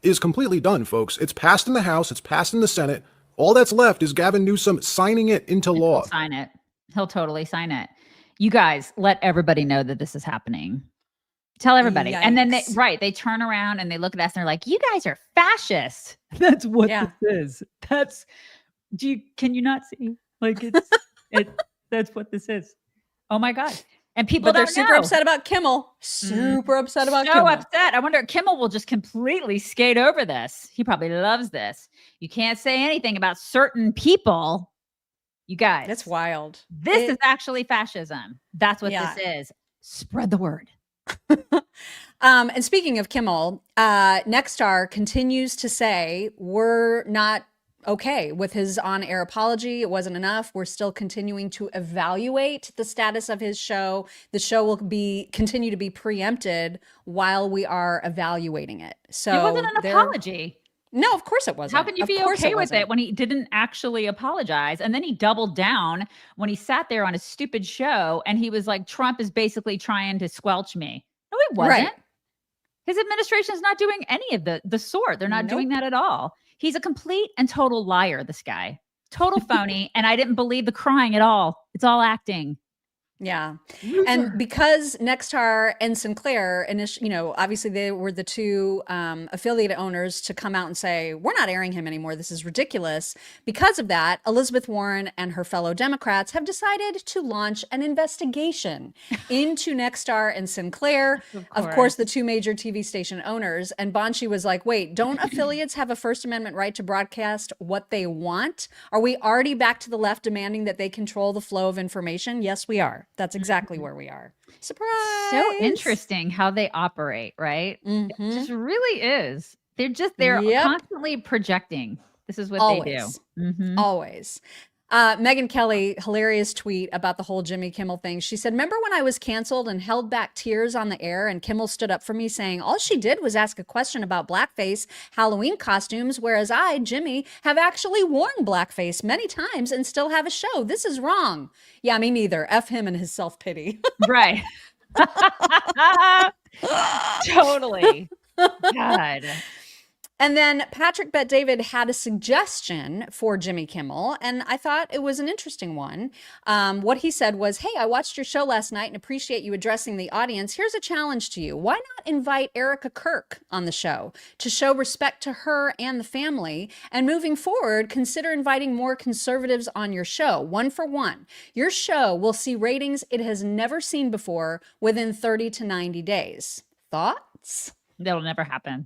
is completely done, folks. It's passed in the House. It's passed in the Senate. All that's left is Gavin Newsom signing it into law. He'll sign it. He'll totally sign it. You guys, let everybody know that this is happening. Tell everybody. Yikes. And then they turn around and they look at us and they're like, you guys are fascists. That's what this is. Can you not see? Like that's what this is. Oh my God. And people they're don't super know. upset about Kimmel. Super upset about So Kimmel. upset. I wonder if Kimmel will just completely skate over this. He probably loves this. You can't say anything about certain people. You guys. That's wild. This is actually fascism. That's what this is. Spread the word. And speaking of Kimmel, Nexstar continues to say we're not okay with his on-air apology. It wasn't enough. We're still continuing to evaluate the status of his show. The show will continue to be preempted while we are evaluating it. So it wasn't an apology. No, of course it wasn't. How can you be okay with it when he didn't actually apologize? And then he doubled down when he sat there on his stupid show and he was like, Trump is basically trying to squelch me. No, he wasn't. Right. His administration is not doing any of the sort. They're not doing that at all. He's a complete and total liar, this guy. Total phony. And I didn't believe the crying at all. It's all acting. Yeah. And because Nexstar and Sinclair, obviously they were the two affiliate owners to come out and say, we're not airing him anymore. This is ridiculous. Because of that, Elizabeth Warren and her fellow Democrats have decided to launch an investigation into Nexstar and Sinclair, of course, the two major TV station owners. And Banshee was like, wait, don't affiliates have a First Amendment right to broadcast what they want? Are we already back to the left demanding that they control the flow of information? Yes, we are. That's exactly where we are. Surprise. So interesting how they operate, right? It just really is. They're constantly projecting. This is what they do. Always. Megyn Kelly, hilarious tweet about the whole Jimmy Kimmel thing. She said, remember when I was canceled and held back tears on the air and Kimmel stood up for me saying all she did was ask a question about blackface Halloween costumes, whereas I, Jimmy, have actually worn blackface many times and still have a show. This is wrong. Yeah, me neither. F him and his self-pity. Right. Totally. God. And then Patrick Bet David had a suggestion for Jimmy Kimmel, and I thought it was an interesting one. What he said was, hey, I watched your show last night and appreciate you addressing the audience. Here's a challenge to you. Why not invite Erica Kirk on the show to show respect to her and the family? And moving forward, consider inviting more conservatives on your show, 1 for 1. Your show will see ratings it has never seen before within 30 to 90 days. Thoughts? That'll never happen.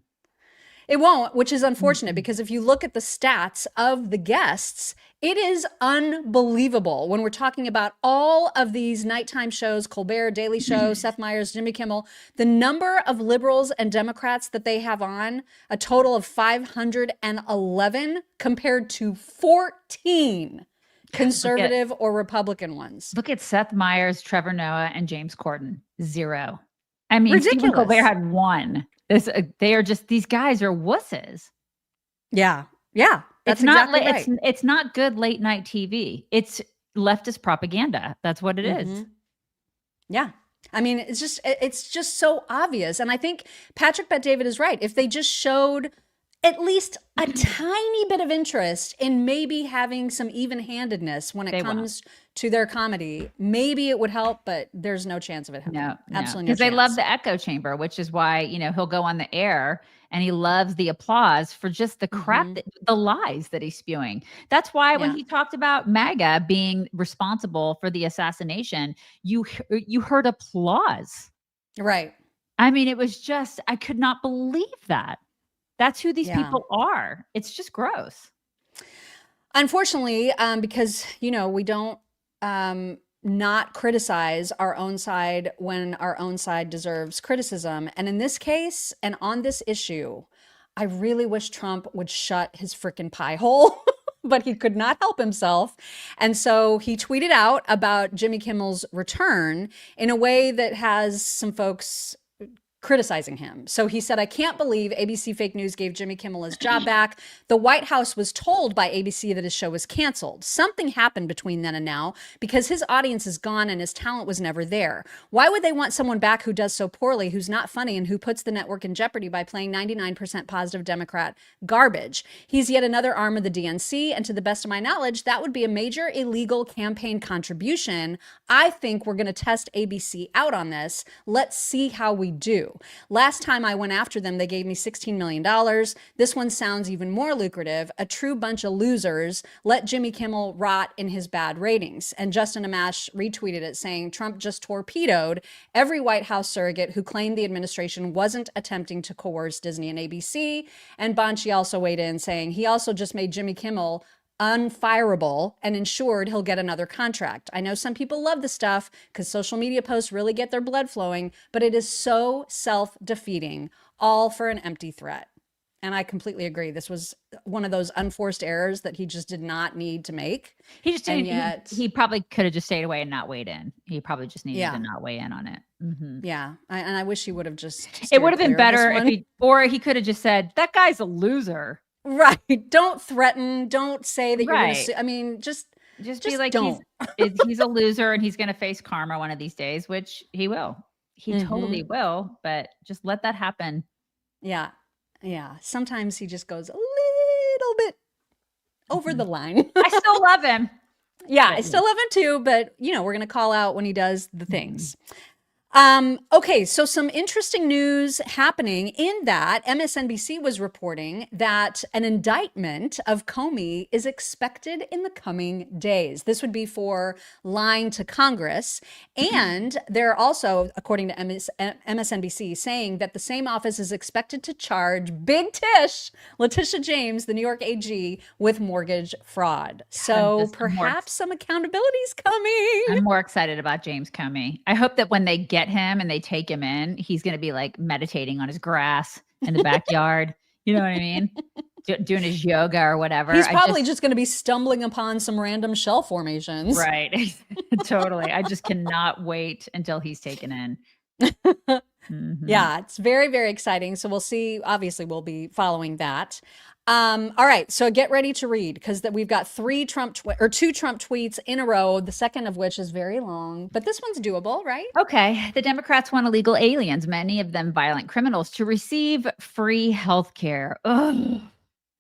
It won't, which is unfortunate because if you look at the stats of the guests, it is unbelievable when we're talking about all of these nighttime shows, Colbert, Daily Show, Seth Meyers, Jimmy Kimmel, the number of liberals and Democrats that they have on, a total of 511 compared to 14 conservative or Republican ones. Look at Seth Meyers, Trevor Noah, and James Corden. 0. I mean, Ridiculous. Stephen Colbert had 1. They are just, these guys are wusses. Yeah. Yeah. That's It's not exactly right. it's not good late night TV. It's leftist propaganda. That's what it is. Yeah. I mean, it's just so obvious. And I think Patrick Bet David is right. If they just showed at least a tiny bit of interest in maybe having some even-handedness when it comes to their comedy, maybe it would help, but there's no chance of it happening. No, absolutely no because they chance. love the echo chamber, which is why, he'll go on the air and he loves the applause for just the crap, the lies that he's spewing. That's why when he talked about MAGA being responsible for the assassination, you heard applause. Right. I mean, it was just, I could not believe that. That's who these people are. It's just gross. Unfortunately, because, we don't not criticize our own side when our own side deserves criticism. And in this case, and on this issue, I really wish Trump would shut his freaking pie hole. But he could not help himself. And so he tweeted out about Jimmy Kimmel's return in a way that has some folks criticizing him. So he said, I can't believe ABC Fake News gave Jimmy Kimmel his job back. The White House was told by ABC that his show was canceled. Something happened between then and now because his audience is gone and his talent was never there. Why would they want someone back who does so poorly, who's not funny, and who puts the network in jeopardy by playing 99% positive Democrat garbage? He's yet another arm of the DNC, and to the best of my knowledge, that would be a major illegal campaign contribution. I think we're going to test ABC out on this. Let's see how we do. Last time I went after them, they gave me $16 million. This one sounds even more lucrative. A true bunch of losers. Let Jimmy Kimmel rot in his bad ratings. And Justin Amash retweeted it saying, Trump just torpedoed every White House surrogate who claimed the administration wasn't attempting to coerce Disney and ABC. And Bonchi also weighed in saying he also just made Jimmy Kimmel unfireable and ensured he'll get another contract. I know some people love the stuff because social media posts really get their blood flowing, but it is so self-defeating, all for an empty threat. And I completely agree. This was one of those unforced errors that he just did not need to make. He just didn't. He probably could have just stayed away and not weighed in. He probably just needed to not weigh in on it. Yeah, and I wish he would have just. It would have been better if he could have just said, "That guy's a loser." Right. Don't threaten. Don't say that you're going to. I mean, just be like, don't. he's a loser and he's going to face karma one of these days, which he will. He totally will. But just let that happen. Yeah. Yeah. Sometimes he just goes a little bit over the line. I still love him. Yeah, I still love him too. But, we're going to call out when he does the things. Okay, so some interesting news happening in that MSNBC was reporting that an indictment of Comey is expected in the coming days. This would be for lying to Congress. And they're also, according to MSNBC, saying that the same office is expected to charge Big Tish, Letitia James, the New York AG, with mortgage fraud. So perhaps some accountability is coming. I'm more excited about James Comey. I hope that when they get him and they take him in, he's going to be like meditating on his grass in the backyard. You know what I mean? doing his yoga or whatever. He's probably just going to be stumbling upon some random shell formations. Right. Totally. I just cannot wait until he's taken in. Yeah, it's very, very exciting. So we'll see. Obviously, we'll be following that. All right, so get ready to read, because we've got two Trump tweets in a row, the second of which is very long, but this one's doable, right? Okay. The Democrats want illegal aliens, many of them violent criminals, to receive free health care. Ugh.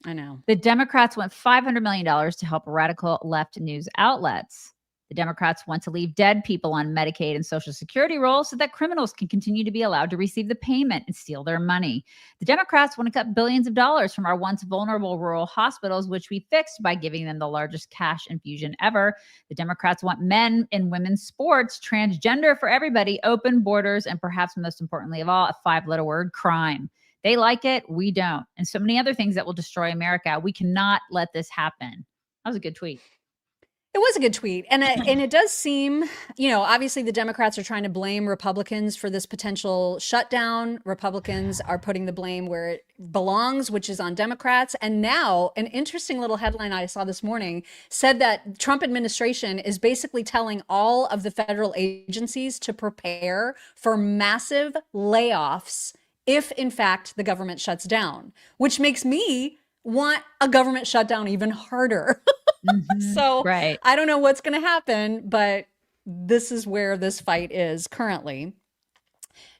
I know. The Democrats want $500 million to help radical left news outlets. The Democrats want to leave dead people on Medicaid and Social Security rolls so that criminals can continue to be allowed to receive the payment and steal their money. The Democrats want to cut billions of dollars from our once vulnerable rural hospitals, which we fixed by giving them the largest cash infusion ever. The Democrats want men in women's sports, transgender for everybody, open borders, and perhaps most importantly of all, a 5-letter word, crime. They like it. We don't. And so many other things that will destroy America. We cannot let this happen. That was a good tweet. It was a good tweet. And it does seem, obviously the Democrats are trying to blame Republicans for this potential shutdown. Republicans are putting the blame where it belongs, which is on Democrats. And now an interesting little headline I saw this morning said that Trump administration is basically telling all of the federal agencies to prepare for massive layoffs if, in fact, the government shuts down, which makes me want a government shutdown even harder. So right. I don't know what's going to happen, but this is where this fight is currently.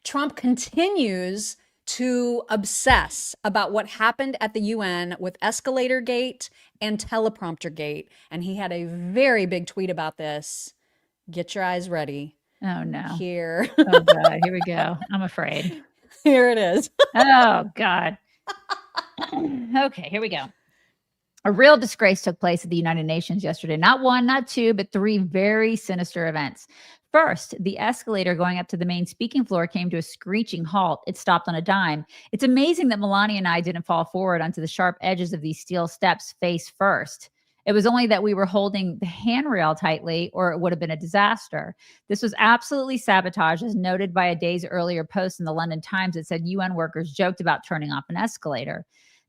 Trump continues to obsess about what happened at the UN with Escalator Gate and Teleprompter Gate. And he had a very big tweet about this. Get your eyes ready. Oh, no. Here. Oh, God. Here we go. I'm afraid. Here it is. Oh, God. Okay, here we go. A real disgrace took place at the United Nations yesterday. Not one, not two, but 3 very sinister events. First, the escalator going up to the main speaking floor came to a screeching halt. It stopped on a dime. It's amazing that Melania and I didn't fall forward onto the sharp edges of these steel steps face first. It was only that we were holding the handrail tightly, or it would have been a disaster. This was absolutely sabotage, as noted by a day's earlier post in the London Times that said UN workers joked about turning off an escalator.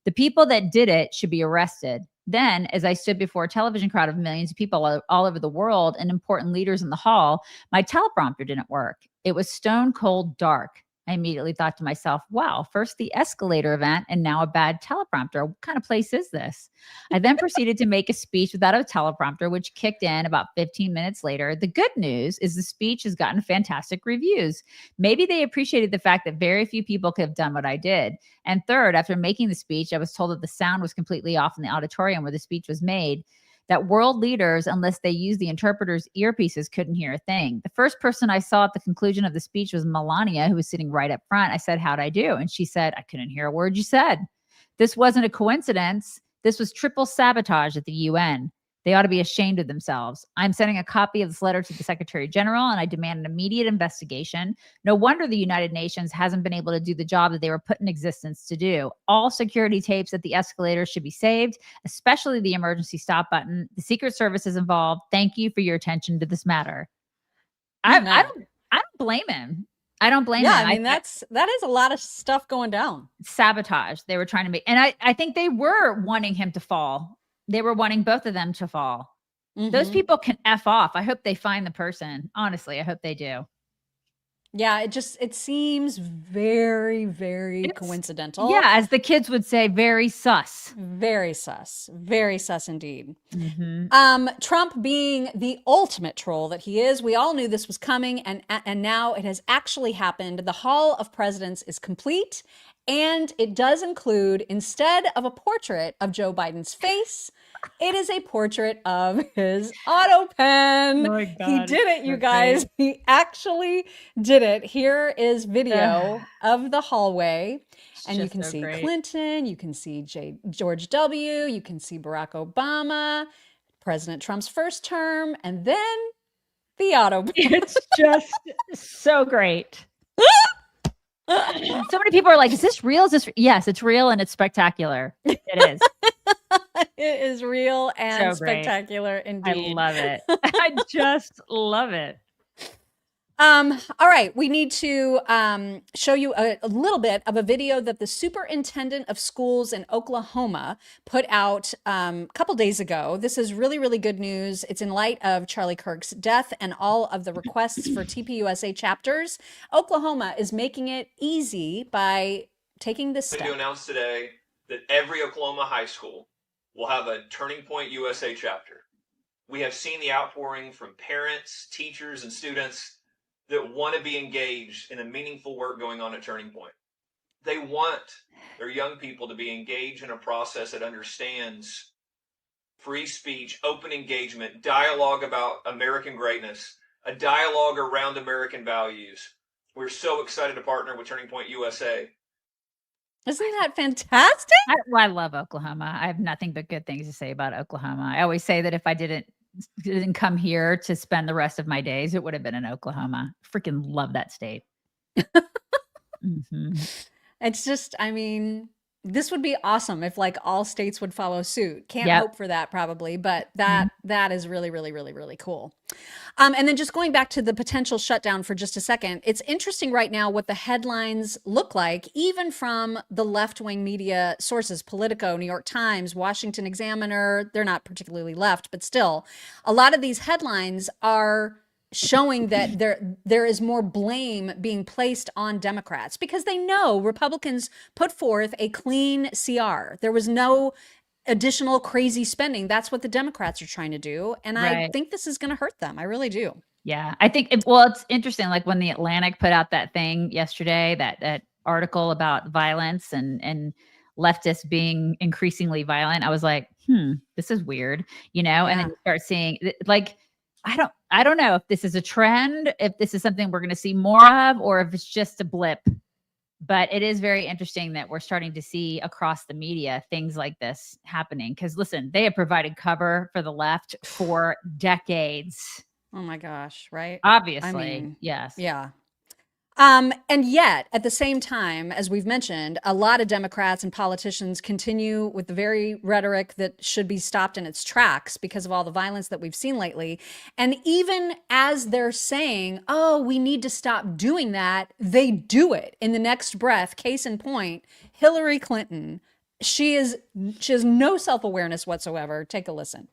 The people that did it should be arrested. Then, as I stood before a television crowd of millions of people all over the world and important leaders in the hall, my teleprompter didn't work. It was stone cold dark. I immediately thought to myself, wow, first the escalator event and now a bad teleprompter. What kind of place is this? I then proceeded to make a speech without a teleprompter, which kicked in about 15 minutes later. The good news is the speech has gotten fantastic reviews. Maybe they appreciated the fact that very few people could have done what I did. And third, after making the speech, I was told that the sound was completely off in the auditorium where the speech was made, that world leaders, unless they used the interpreter's earpieces, couldn't hear a thing. The first person I saw at the conclusion of the speech was Melania, who was sitting right up front. I said, how'd I do? And she said, I couldn't hear a word you said. This wasn't a coincidence. This was triple sabotage at the UN. They ought to be ashamed of themselves. I'm sending a copy of this letter to the Secretary General, and I demand an immediate investigation. No wonder the United Nations hasn't been able to do the job that they were put in existence to do. All security tapes at the escalator should be saved, especially the emergency stop button. The Secret Service is involved. Thank you for your attention to this matter. I don't blame him. I don't blame him. Yeah, I mean, that is a lot of stuff going down. Sabotage. They were trying to make, and I think they were wanting him to fall. They were wanting both of them to fall. Mm-hmm. Those people can F off. I hope they find the person. Honestly, I hope they do. Yeah, it seems very, very coincidental. Yeah, as the kids would say, very sus. Very sus. Very sus indeed. Mm-hmm. Trump being the ultimate troll that he is, we all knew this was coming, and now it has actually happened. The Hall of Presidents is complete, and it does include, instead of a portrait of Joe Biden's face, it is a portrait of his auto pen. Oh my God, he did it, you guys. Great. He actually did it. Here is video of the hallway. And you can see Clinton, you can see George W., you can see Barack Obama, President Trump's first term, and then the auto pen. It's just so great. So many people are like, is this real? Is this? Yes, it's real and it's spectacular. It is. It is real and so spectacular indeed. I love it. I just love it. All right, we need to show you a little bit of a video that the superintendent of schools in Oklahoma put out a couple days ago. This is really, really good news. It's in light of Charlie Kirk's death and all of the requests for TPUSA chapters. Oklahoma is making it easy by taking this step. To announce today that every Oklahoma high school will have a Turning Point USA chapter. We have seen the outpouring from parents, teachers, and students that want to be engaged in the meaningful work going on at Turning Point. They want their young people to be engaged in a process that understands free speech, open engagement, dialogue about American greatness, a dialogue around American values. We're so excited to partner with Turning Point USA. Isn't that fantastic? I love Oklahoma. I have nothing but good things to say about Oklahoma. I always say that if I didn't come here to spend the rest of my days, it would have been in Oklahoma. Freaking love that state. It's just, I mean, this would be awesome if like all states would follow suit. Can't Yep. hope for that probably, but that is really, really, really, really cool. And then just going back to the potential shutdown for just a second, it's interesting right now what the headlines look like, even from the left-wing media sources, Politico, New York Times, Washington Examiner. They're not particularly left, but still, a lot of these headlines are showing that there is more blame being placed on Democrats because they know Republicans put forth a clean CR. There was no additional crazy spending. That's what the Democrats are trying to do. And I Right. think this is going to hurt them. I really do. Yeah, I think it's interesting. Like when the Atlantic put out that thing yesterday, that article about violence and leftists being increasingly violent, I was like, this is weird, And then you start seeing like, I don't know if this is a trend, if this is something we're going to see more of, or if it's just a blip. But it is very interesting that we're starting to see across the media things like this happening. Because listen, they have provided cover for the left for decades. Oh my gosh, right? Obviously, I mean, yes. Yeah. And yet, at the same time, as we've mentioned, a lot of Democrats and politicians continue with the very rhetoric that should be stopped in its tracks because of all the violence that we've seen lately. And even as they're saying, oh, we need to stop doing that, they do it in the next breath. Case in point, Hillary Clinton. She has no self-awareness whatsoever. Take a listen.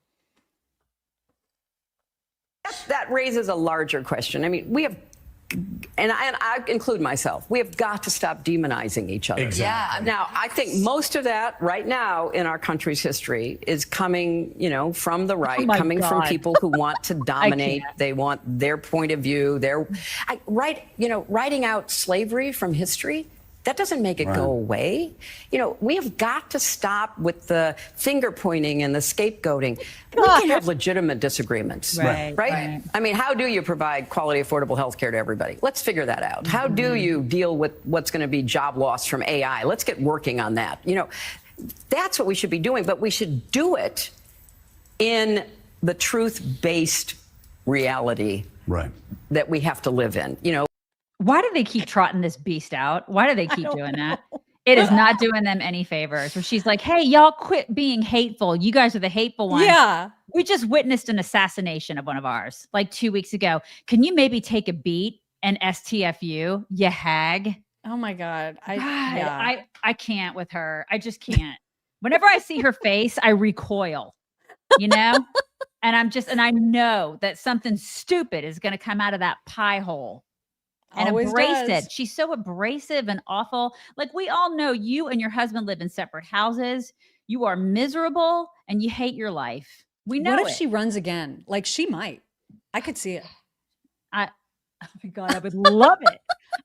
That raises a larger question. I mean, we have, and I include myself, we have got to stop demonizing each other. Exactly. Now, I think most of that right now in our country's history is coming, from the right, coming from people who want to dominate. They want their point of view. Writing out slavery from history, that doesn't make it go away. We have got to stop with the finger pointing and the scapegoating. We can have legitimate disagreements, right? I mean, how do you provide quality, affordable health care to everybody? Let's figure that out. How do you deal with what's going to be job loss from AI? Let's get working on that. That's what we should be doing, but we should do it in the truth-based reality that we have to live in. Why do they keep trotting this beast out? Why do they keep doing that? It is not doing them any favors. Where she's like, hey, y'all quit being hateful. You guys are the hateful ones. Yeah. We just witnessed an assassination of one of ours like 2 weeks ago. Can you maybe take a beat and STFU, you hag? Oh my God. I can't with her. I just can't. Whenever I see her face, I recoil, And I know that something stupid is going to come out of that pie hole. And Always abrasive. does. She's so abrasive and awful. Like we all know you and your husband live in separate houses. You are miserable and you hate your life. We know What if she runs again? Like she might. I could see it. Oh my God, I would love it.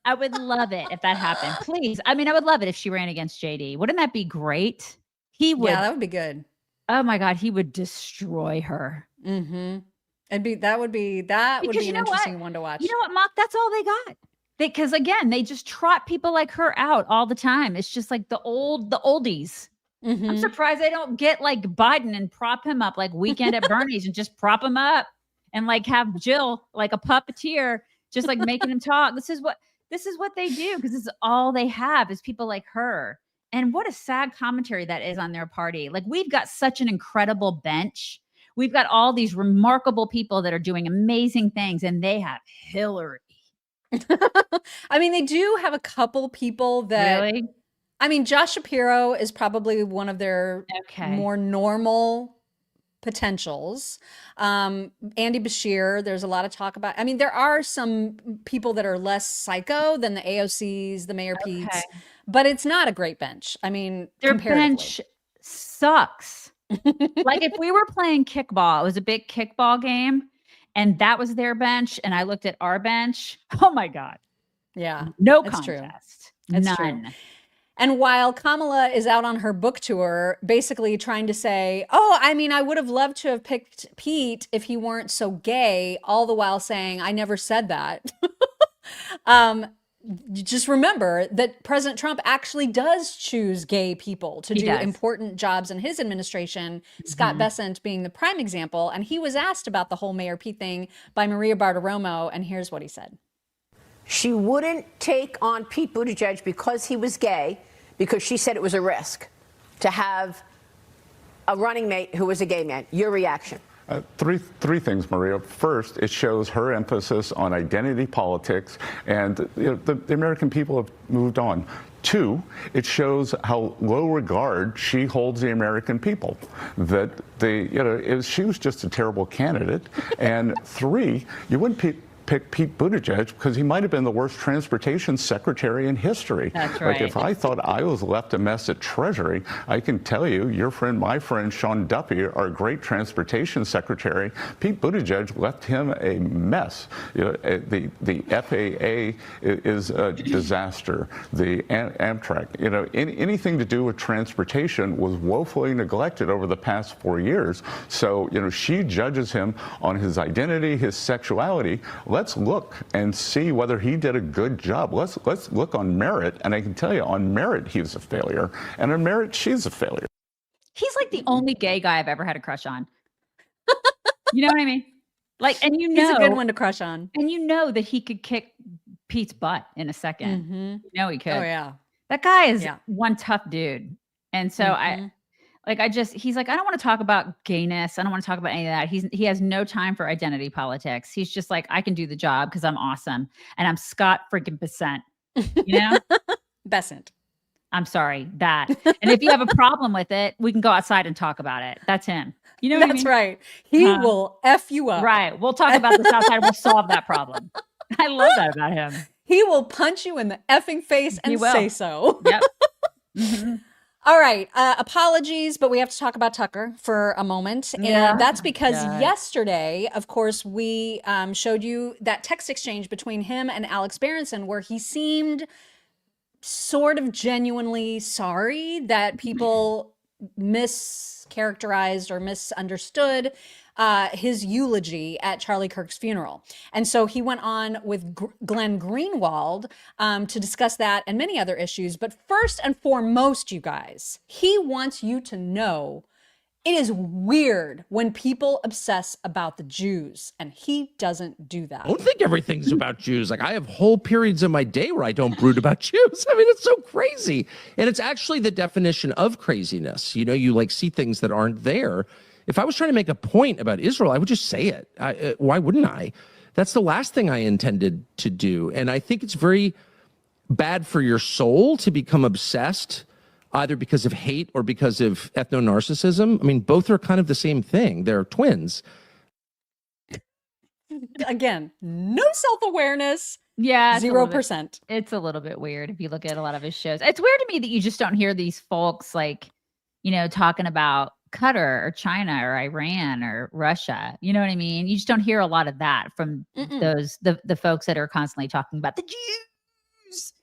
I would love it if that happened. Please. I mean, I would love it if she ran against JD. Wouldn't that be great? He would. Yeah, that would be good. Oh my God, he would destroy her. Mm-hmm. That would be an interesting one to watch. You know what, Mock? That's all they got. Because again, they just trot people like her out all the time. It's just like the oldies. I'm surprised they don't get like Biden and prop him up like Weekend at Bernie's and just prop him up and like have Jill like a puppeteer, just like making him talk. This is what they do because this is all they have is people like her. And what a sad commentary that is on their party. Like we've got such an incredible bench. We've got all these remarkable people that are doing amazing things, and they have Hillary. I mean, they do have a couple people that. Really? I mean, Josh Shapiro is probably one of their more normal potentials. Andy Bashir, there's a lot of talk about. I mean, there are some people that are less psycho than the AOCs, the Mayor Petes, but it's not a great bench. I mean, Their comparatively. bench sucks. Like if we were playing kickball, it was a big kickball game, and that was their bench, and I looked at our bench. Oh my God. Yeah. No That's contest. true. That's None. true. And while Kamala is out on her book tour, basically trying to say, oh, I mean, I would have loved to have picked Pete if he weren't so gay, all the while saying, I never said that. Just remember that President Trump actually does choose gay people to do important jobs in his administration, Scott Bessent being the prime example. And he was asked about the whole Mayor Pete thing by Maria Bartiromo, and here's what he said. She wouldn't take on Pete Buttigieg because he was gay, because she said it was a risk to have a running mate who was a gay man. Your reaction? Three things, Maria. First, it shows her emphasis on identity politics, and the American people have moved on. Two, it shows how low regard she holds the American people, that she was just a terrible candidate. And three, you wouldn't pick Pete Buttigieg because he might have been the worst transportation secretary in history. That's right. Like if I thought I was left a mess at Treasury, I can tell you, your friend, my friend, Sean Duffy, our great transportation secretary, Pete Buttigieg left him a mess. The FAA is a disaster. The Amtrak, anything to do with transportation was woefully neglected over the past 4 years. So, she judges him on his identity, his sexuality. Let's look and see whether he did a good job. Let's look on merit, and I can tell you, on merit he's a failure, and on merit she's a failure. He's like the only gay guy I've ever had a crush on. You know what I mean? Like, and He's a good one to crush on. And that he could kick Pete's butt in a second. He could. Oh yeah, that guy is one tough dude, and so he's like, I don't want to talk about gayness. I don't want to talk about any of that. He has no time for identity politics. He's just like, I can do the job because I'm awesome. And I'm Scott freaking Bessent, Bessent. I'm sorry, that. And if you have a problem with it, we can go outside and talk about it. That's him. You know what I mean? That's right. He will F you up. Right. We'll talk about this outside. We'll solve that problem. I love that about him. He will punch you in the effing face and say so. Yep. All right. Apologies, but we have to talk about Tucker for a moment. And that's because yesterday, of course, we showed you that text exchange between him and Alex Berenson, where he seemed sort of genuinely sorry that people mischaracterized or misunderstood his eulogy at Charlie Kirk's funeral. And so he went on with Glenn Greenwald to discuss that and many other issues. But first and foremost, you guys, he wants you to know it is weird when people obsess about the Jews, and he doesn't do that. I don't think everything's about Jews. Like, I have whole periods of my day where I don't brood about Jews. I mean, it's so crazy. And it's actually the definition of craziness. You like see things that aren't there. If I was trying to make a point about Israel, I would just say it. Why wouldn't I? That's the last thing I intended to do. And I think it's very bad for your soul to become obsessed either because of hate or because of ethno-narcissism. I mean, both are kind of the same thing. They're twins. Again, no self-awareness. Yeah. 0%. It's a little bit weird if you look at a lot of his shows. It's weird to me that you just don't hear these folks talking about Qatar or China or Iran or Russia. You know what I mean? You just don't hear a lot of that from the folks that are constantly talking about the Jews.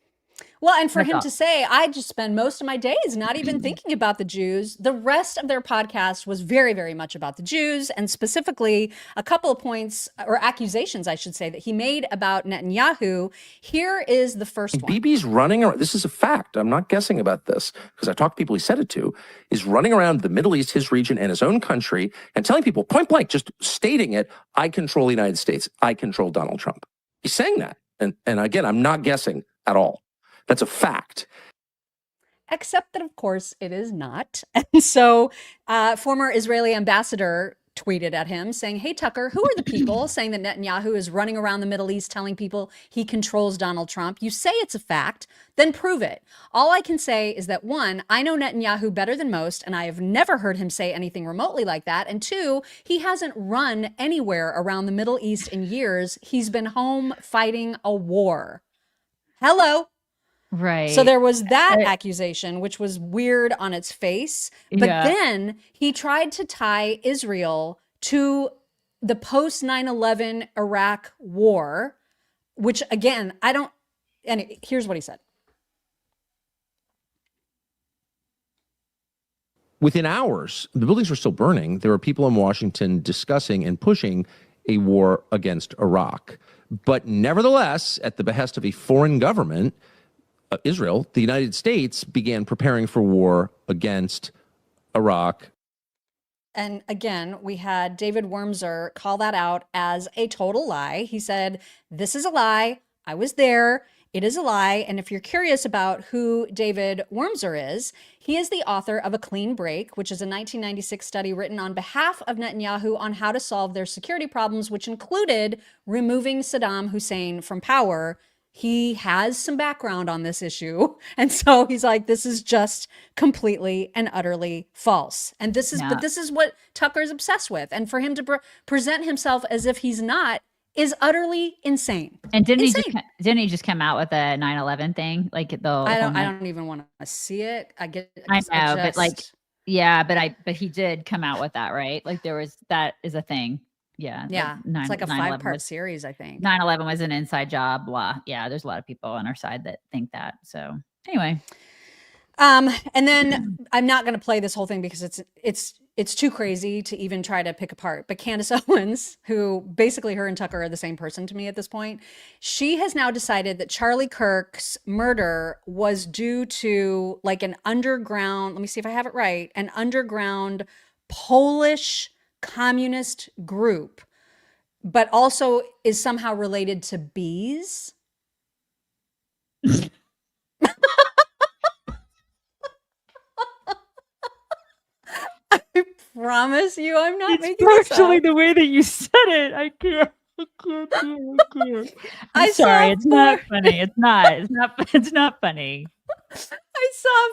Well, and for him to say, I just spend most of my days not even thinking about the Jews. The rest of their podcast was very, very much about the Jews, and specifically a couple of points or accusations, I should say, that he made about Netanyahu. Here is the first one. Bibi's running around. This is a fact. I'm not guessing about this because I talked to people he said it to, is running around the Middle East, his region, and his own country and telling people point blank, just stating it, I control the United States. I control Donald Trump. He's saying that. And again, I'm not guessing at all. That's a fact. Except that, of course, it is not. And so former Israeli ambassador tweeted at him saying, "Hey, Tucker, who are the people saying that Netanyahu is running around the Middle East telling people he controls Donald Trump? You say it's a fact, then prove it. All I can say is that one, I know Netanyahu better than most, and I have never heard him say anything remotely like that. And two, he hasn't run anywhere around the Middle East in years. He's been home fighting a war." Hello. Right. So there was that accusation, which was weird on its face. But Yeah. then he tried to tie Israel to the post 9/11 Iraq war, which again, and here's what he said. Within hours, the buildings were still burning. There were people in Washington discussing and pushing a war against Iraq. But nevertheless, at the behest of a foreign government, Israel, the United States began preparing for war against Iraq. And again, we had David Wormser call that out as a total lie. He said, "This is a lie. I was there. It is a lie." And if you're curious about who David Wormser is, he is the author of A Clean Break, which is a 1996 study written on behalf of Netanyahu on how to solve their security problems, which included removing Saddam Hussein from power. He has some background on this issue. And so he's like, this is just completely and utterly false. And this is, but this is what Tucker's obsessed with. And for him to present himself as if he's not is utterly insane. And didn't he just come out with a 9/11 thing? Like I don't even want to see it. I know, but like, yeah, but he did come out with that, right? Like that is a thing. Yeah. Yeah. It's like a 5-part series, I think. 9/11 was an inside job, blah. Yeah. There's a lot of people on our side that think that. So anyway. And then I'm not going to play this whole thing because it's too crazy to even try to pick apart. But Candace Owens, who basically her and Tucker are the same person to me at this point, she has now decided that Charlie Kirk's murder was due to like an underground, let me see if I have it right, an underground Polish communist group, but also is somehow related to bees. I promise you I'm not making this Partially up. the way that you said it. I can't. I'm sorry. It's not funny. It's not funny. I saw a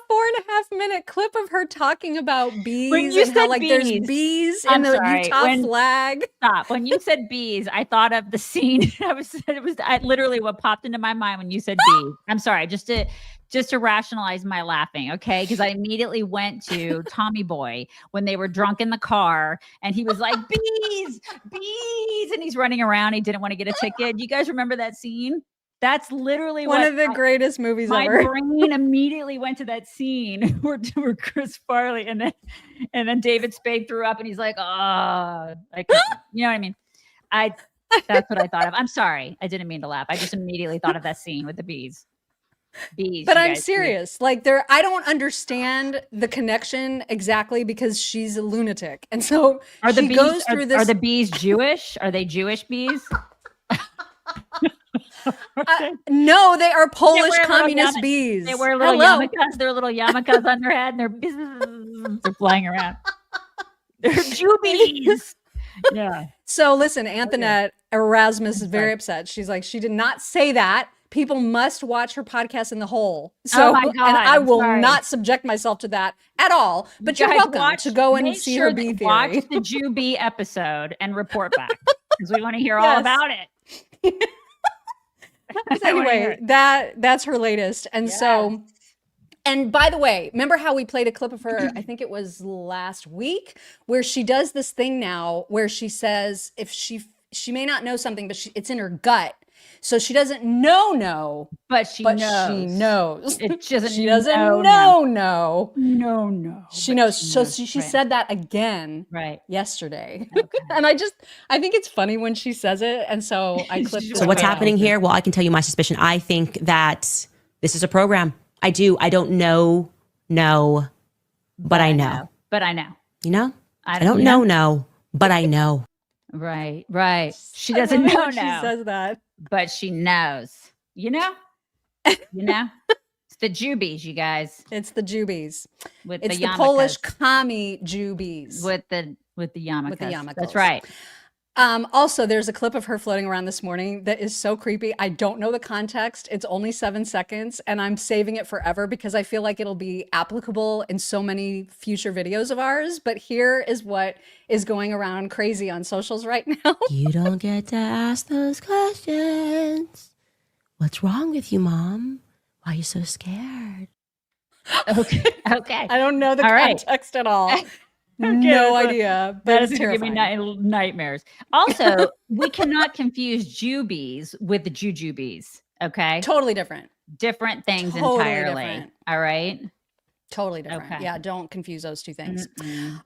4.5-minute clip of her talking about bees When you and how said like there's bees in I'm the sorry, Utah flag. Stop. When you said bees, I thought of the scene. I literally what popped into my mind when you said bees. I'm sorry, just to rationalize my laughing, okay? Because I immediately went to Tommy Boy when they were drunk in the car and he was like, bees, and he's running around. He didn't want to get a ticket. You guys remember that scene? That's literally one of the greatest movies ever. My brain immediately went to that scene where Chris Farley and then David Spade threw up and he's like, oh, like, you know what I mean? That's what I thought of. I'm sorry. I didn't mean to laugh. I just immediately thought of that scene with the bees. But I'm serious. Like I don't understand the connection exactly because she's a lunatic. And so are the bees, goes through this. Are the bees Jewish? Are they Jewish bees? No, they are Polish communist bees. They wear little yarmulkes. They're little yarmulkes on their head, and they're flying around. They're Jew bees. Yeah. So listen, Antoinette Erasmus is very upset. She's like, she did not say that. People must watch her podcast in the whole. So, oh my God, and I will not subject myself to that at all. But you're welcome to go and see her bee theory. Watch the Jew bee episode and report back because we want to hear all about it. Anyway, that's her latest. And so, and by the way, remember how we played a clip of her, I think it was last week, where she does this thing now where she says if she may not know something, but it's in her gut. So she doesn't know, but she knows. She It doesn't. She doesn't know. No. She knows. So she said that again yesterday. Okay. And I think it's funny when she says it. And so I clipped. So what's happening here? Well, I can tell you my suspicion. I think that this is a program. I do. I don't know, but I know. But I know. You know? I don't know, but I know. Right. She doesn't know. She says that. But she knows. You know? It's the Jubies, you guys. It's the Jubies. With it's the Polish commie Jubies. With the With the yarmulkes. With the yarmulkes. That's right. Also, there's a clip of her floating around this morning that is so creepy. I don't know the context. It's only 7 seconds, and I'm saving it forever because I feel like it'll be applicable in so many future videos of ours. But here is what is going around crazy on socials right now. You don't get to ask those questions. What's wrong with you, Mom? Why are you so scared? Okay. I don't know the context at all. No idea, but that it's is gonna give me terrifying. nightmares. Also, we cannot confuse Jubies with the Jujubes. Okay, Totally different. different things Totally entirely. different. All right. Totally different. Okay. Yeah, don't confuse those two things.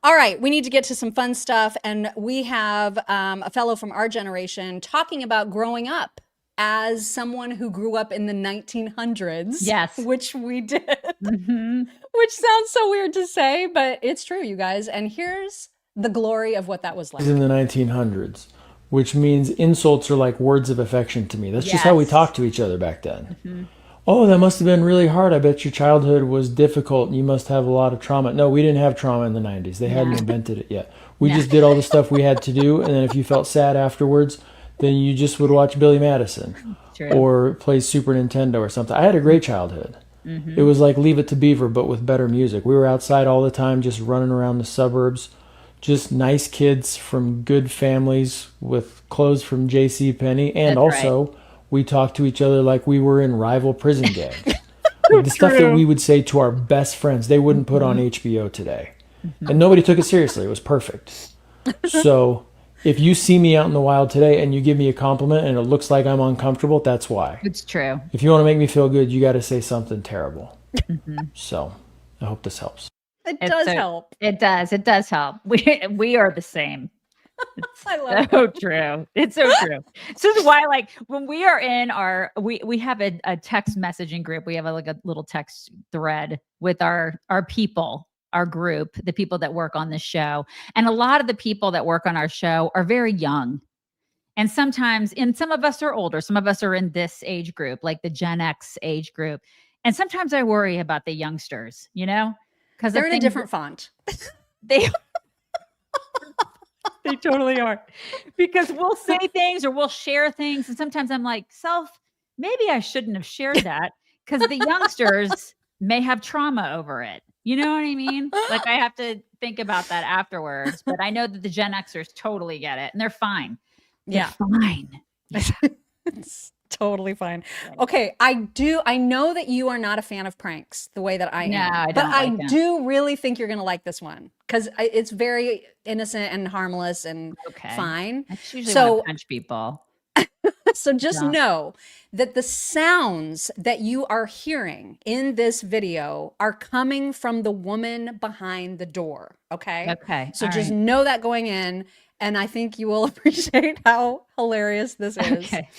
All right, we need to get to some fun stuff. And we have a fellow from our generation talking about growing up as someone who grew up in the 1900s. Yes. Which we did. Which sounds so weird to say, but it's true, you guys. And here's the glory of what that was like. In the 1900s, which means insults are like words of affection to me. That's just how we talked to each other back then. Oh, that must have been really hard. I bet your childhood was difficult and you must have a lot of trauma. No, we didn't have trauma in the 90s. They hadn't invented it yet. We just did all the stuff we had to do. And then if you felt sad afterwards, then you just would watch Billy Madison or play Super Nintendo or something. I had a great childhood. It was like Leave It to Beaver, but with better music. We were outside all the time, just running around the suburbs. Just nice kids from good families with clothes from JCPenney. And also, we talked to each other like we were in rival prison gangs. Like the stuff that we would say to our best friends, they wouldn't put on HBO today. And nobody took it seriously. It was perfect. So if you see me out in the wild today and you give me a compliment and it looks like I'm uncomfortable, that's why. It's true. If you want to make me feel good, you got to say something terrible. So I hope this helps. It does help. It does. It does help. We are the same. I love so true. It's so true. So this is why, like, when we are in our, we have a text messaging group. We have like a little text thread with our people, our group, the people that work on this show. And a lot of the people that work on our show are very young. And sometimes, and some of us are older. Some of us are in this age group, like the Gen X age group. And sometimes I worry about the youngsters, you know, because they're in a different font. They totally are, because we'll say things or we'll share things. And sometimes I'm like, maybe I shouldn't have shared that because the youngsters may have trauma over it. You know what I mean? Like I have to think about that afterwards, but I know that the Gen Xers totally get it and they're fine. They're fine. It's totally fine. Okay. I know that you are not a fan of pranks the way that I am. No, I don't but I like them. do really think you're going to like this one because it's very innocent and harmless and fine. I usually want to punch people. So just know that the sounds that you are hearing in this video are coming from the woman behind the door. Okay. Okay. So All just right. know that going in. And I think you will appreciate how hilarious this is. Okay.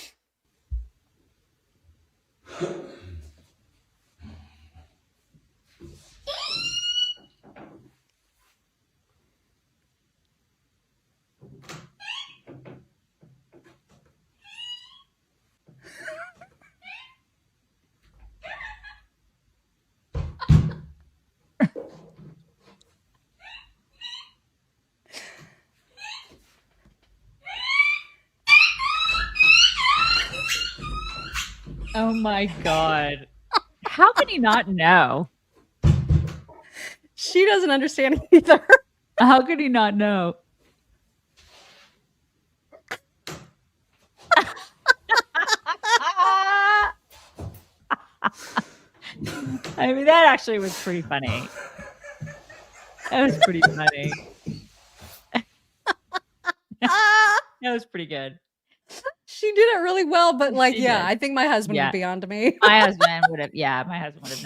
Oh my God. How can he not know? She doesn't understand either. How could he not know? I mean, that actually was pretty funny. That was pretty funny. That was pretty good. She did it really well, but like, She yeah, did. I think my husband would be on to me. My husband would have, my husband would have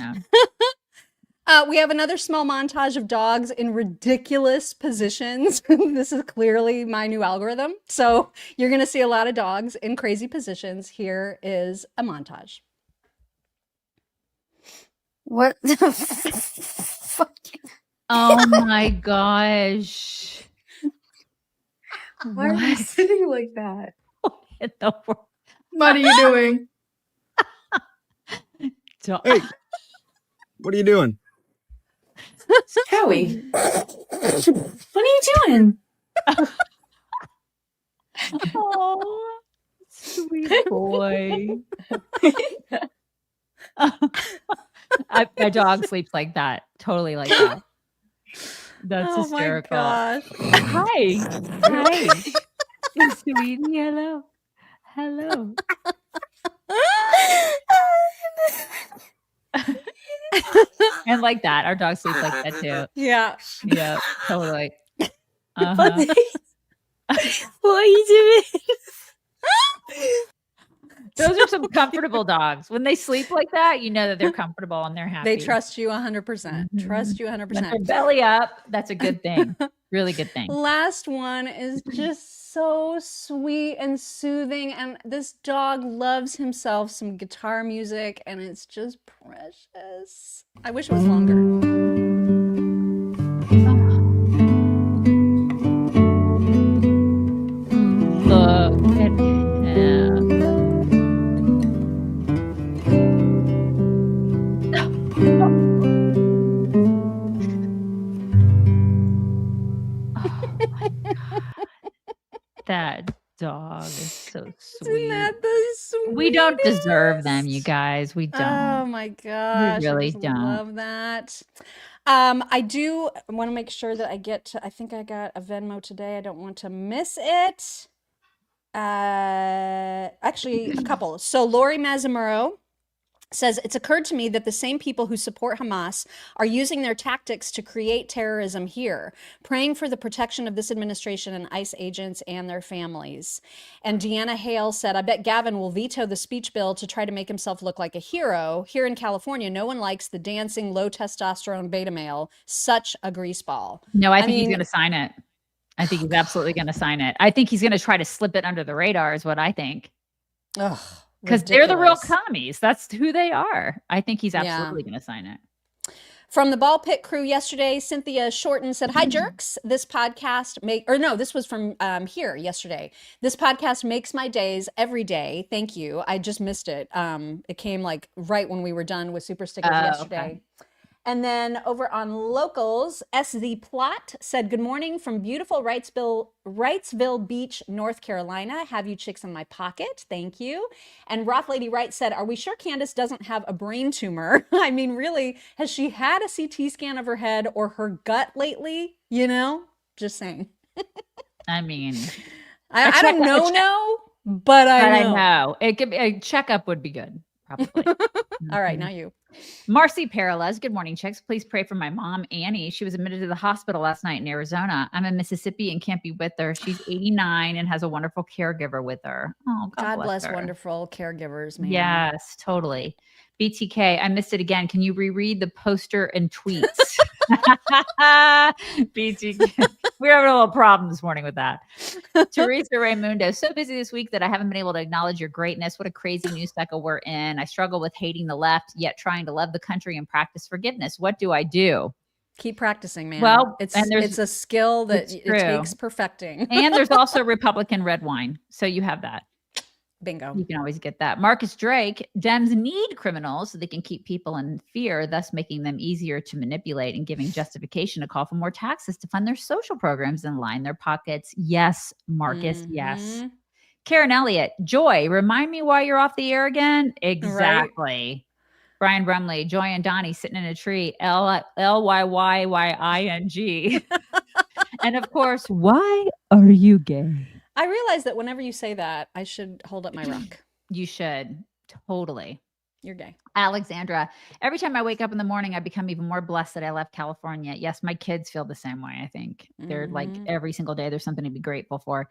known. We have another small montage of dogs in ridiculous positions. This is clearly my new algorithm. So you're going to see a lot of dogs in crazy positions. Here is a montage. What the fuck? Oh my gosh. Why are you sitting like that? In the world? What are you doing? Hey, what are you doing? Joey, what are you doing? Oh, sweet boy. My dog sleeps like that. Totally like that. That's hysterical. My gosh. Hi. Sweetie, hello. Hello. And like that, our dog sleeps like that too. Yeah. Yeah, totally. What are you doing? Those are some comfortable dogs. When they sleep like that, you know that they're comfortable and they're happy. They trust you 100%. Trust you 100%. When they're belly up, that's a good thing. Really good thing. Last one is just so sweet and soothing. And this dog loves himself some guitar music, and it's just precious. I wish it was longer. Look at him. That dog is so sweet. Isn't that the sweetest? We don't deserve them, you guys. We don't. Oh my gosh. We really I just don't. love that. I do want to make sure that I get to, I think I got a Venmo today. I don't want to miss it. Actually, a couple. So Lori Mazamuro says, it's occurred to me that the same people who support Hamas are using their tactics to create terrorism here, praying for the protection of this administration and ICE agents and their families. And Deanna Hale said, I bet Gavin will veto the speech bill to try to make himself look like a hero. Here in California, no one likes the dancing, low testosterone beta male. Such a greaseball. No, I think he's going to sign it. I think he's absolutely going to sign it. I think he's going to try to slip it under the radar is what I think. Ugh. Because they're the real commies. That's who they are. I think he's absolutely going to sign it. From the Ball Pit crew yesterday, Cynthia Shorten said, hi, jerks. This podcast this was from here yesterday. This podcast makes my days every day. Thank you. I just missed it. It came like right when we were done with Super Stickers yesterday. Okay. And then over on Locals, SD Plot said, good morning from beautiful Wrightsville Beach, North Carolina. Have you chicks in my pocket? Thank you. And Roth Lady Wright said, are we sure Candace doesn't have a brain tumor? I mean, really, has she had a CT scan of her head or her gut lately? You know, just saying. I mean, I don't know, but I know. It could be, a checkup would be good. Probably. All right, now you. Marcy Paralez, good morning, chicks. Please pray for my mom, Annie. She was admitted to the hospital last night in Arizona. I'm in Mississippi and can't be with her. She's 89 and has a wonderful caregiver with her. Oh, God bless her. Wonderful caregivers, man. Yes, totally. BTK, I missed it again. Can you reread the poster and tweets? BTK. We're having a little problem this morning with that. Teresa Raimundo, so busy this week that I haven't been able to acknowledge your greatness. What a crazy news cycle we're in. I struggle with hating the left, yet trying to love the country and practice forgiveness. What do I do? Keep practicing, man. Well, it's a skill that it takes perfecting. And there's also Republican red wine. So you have that. Bingo. You can always get that. Marcus Drake, Dems need criminals so they can keep people in fear, thus making them easier to manipulate and giving justification to call for more taxes to fund their social programs and line their pockets. Yes, Marcus, yes. Karen Elliott, Joy, remind me why you're off the air again. Exactly. Right. Brian Brumley, Joy and Donnie sitting in a tree, Lyyying. And of course, why are you gay? I realize that whenever you say that, I should hold up my rock. You should. Totally. You're gay. Alexandra, every time I wake up in the morning, I become even more blessed that I left California. Yes, my kids feel the same way, I think. They're like every single day, there's something to be grateful for.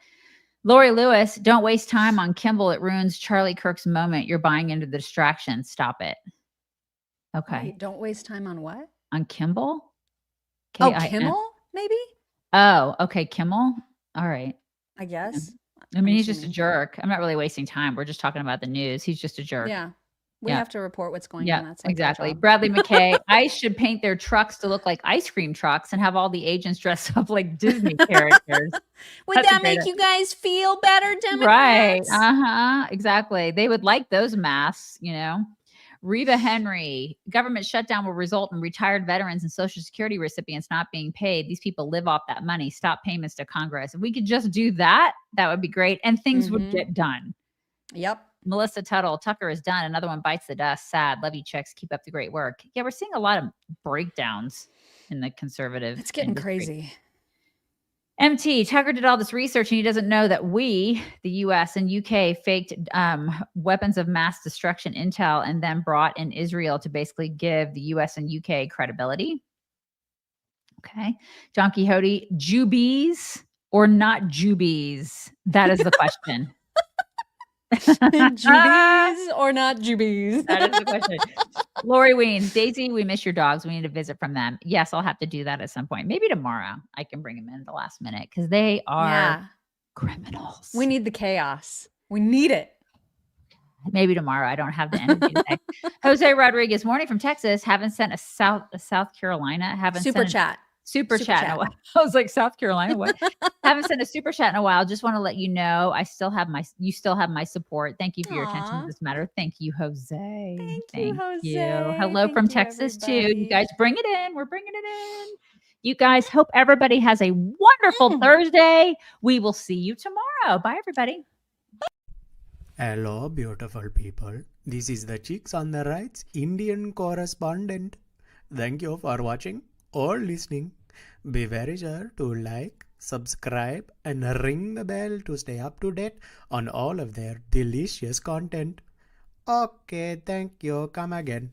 Lori Lewis, don't waste time on Kimball. It ruins Charlie Kirk's moment. You're buying into the distraction. Stop it. Okay. Wait, don't waste time on what? On Kimball? Oh, Kimmel, maybe? Oh, okay. Kimmel. All right. I guess. I mean, he's just a jerk. I'm not really wasting time. We're just talking about the news. He's just a jerk. Yeah. We have to report what's going on. That's exactly. Bradley McKay, ICE should paint their trucks to look like ice cream trucks and have all the agents dressed up like Disney characters. Would that make you guys feel better, Democrats? Right. Exactly. They would like those masks, you know. Reba Henry, government shutdown will result in retired veterans and Social Security recipients not being paid. These people live off that money. Stop payments to Congress. If we could just do that, that would be great. And things would get done. Yep. Melissa Tuttle, Tucker is done. Another one bites the dust. Sad. Love you, chicks. Keep up the great work. Yeah, we're seeing a lot of breakdowns in the conservative. It's getting crazy. MT, Tucker did all this research and he doesn't know that we, the US and UK, faked weapons of mass destruction intel and then brought in Israel to basically give the US and UK credibility. Okay. John Quixote, Jubies or not Jubies? That is the question. Jubies or not Jubies? That is the question. Lori Weens, Daisy, we miss your dogs. We need a visit from them. Yes, I'll have to do that at some point. Maybe tomorrow I can bring them in at the last minute because they are criminals. We need the chaos. We need it. Maybe tomorrow. I don't have the energy today. Jose Rodriguez, morning from Texas. Haven't sent a South Carolina. Haven't Super sent chat. Super chat in a while. I was like, South Carolina, what? Haven't sent a super chat in a while. Just want to let you know you still have my support. Thank you for your attention to this matter. Thank you, Jose. Thank you. Hello from Texas too. You guys bring it in. We're bringing it in. You guys, hope everybody has a wonderful Thursday. We will see you tomorrow. Bye, everybody. Hello, beautiful people. This is the Chicks on the Right's Indian correspondent. Thank you for watching or listening. Be very sure to like, subscribe, and ring the bell to stay up to date on all of their delicious content. Okay, thank you. Come again.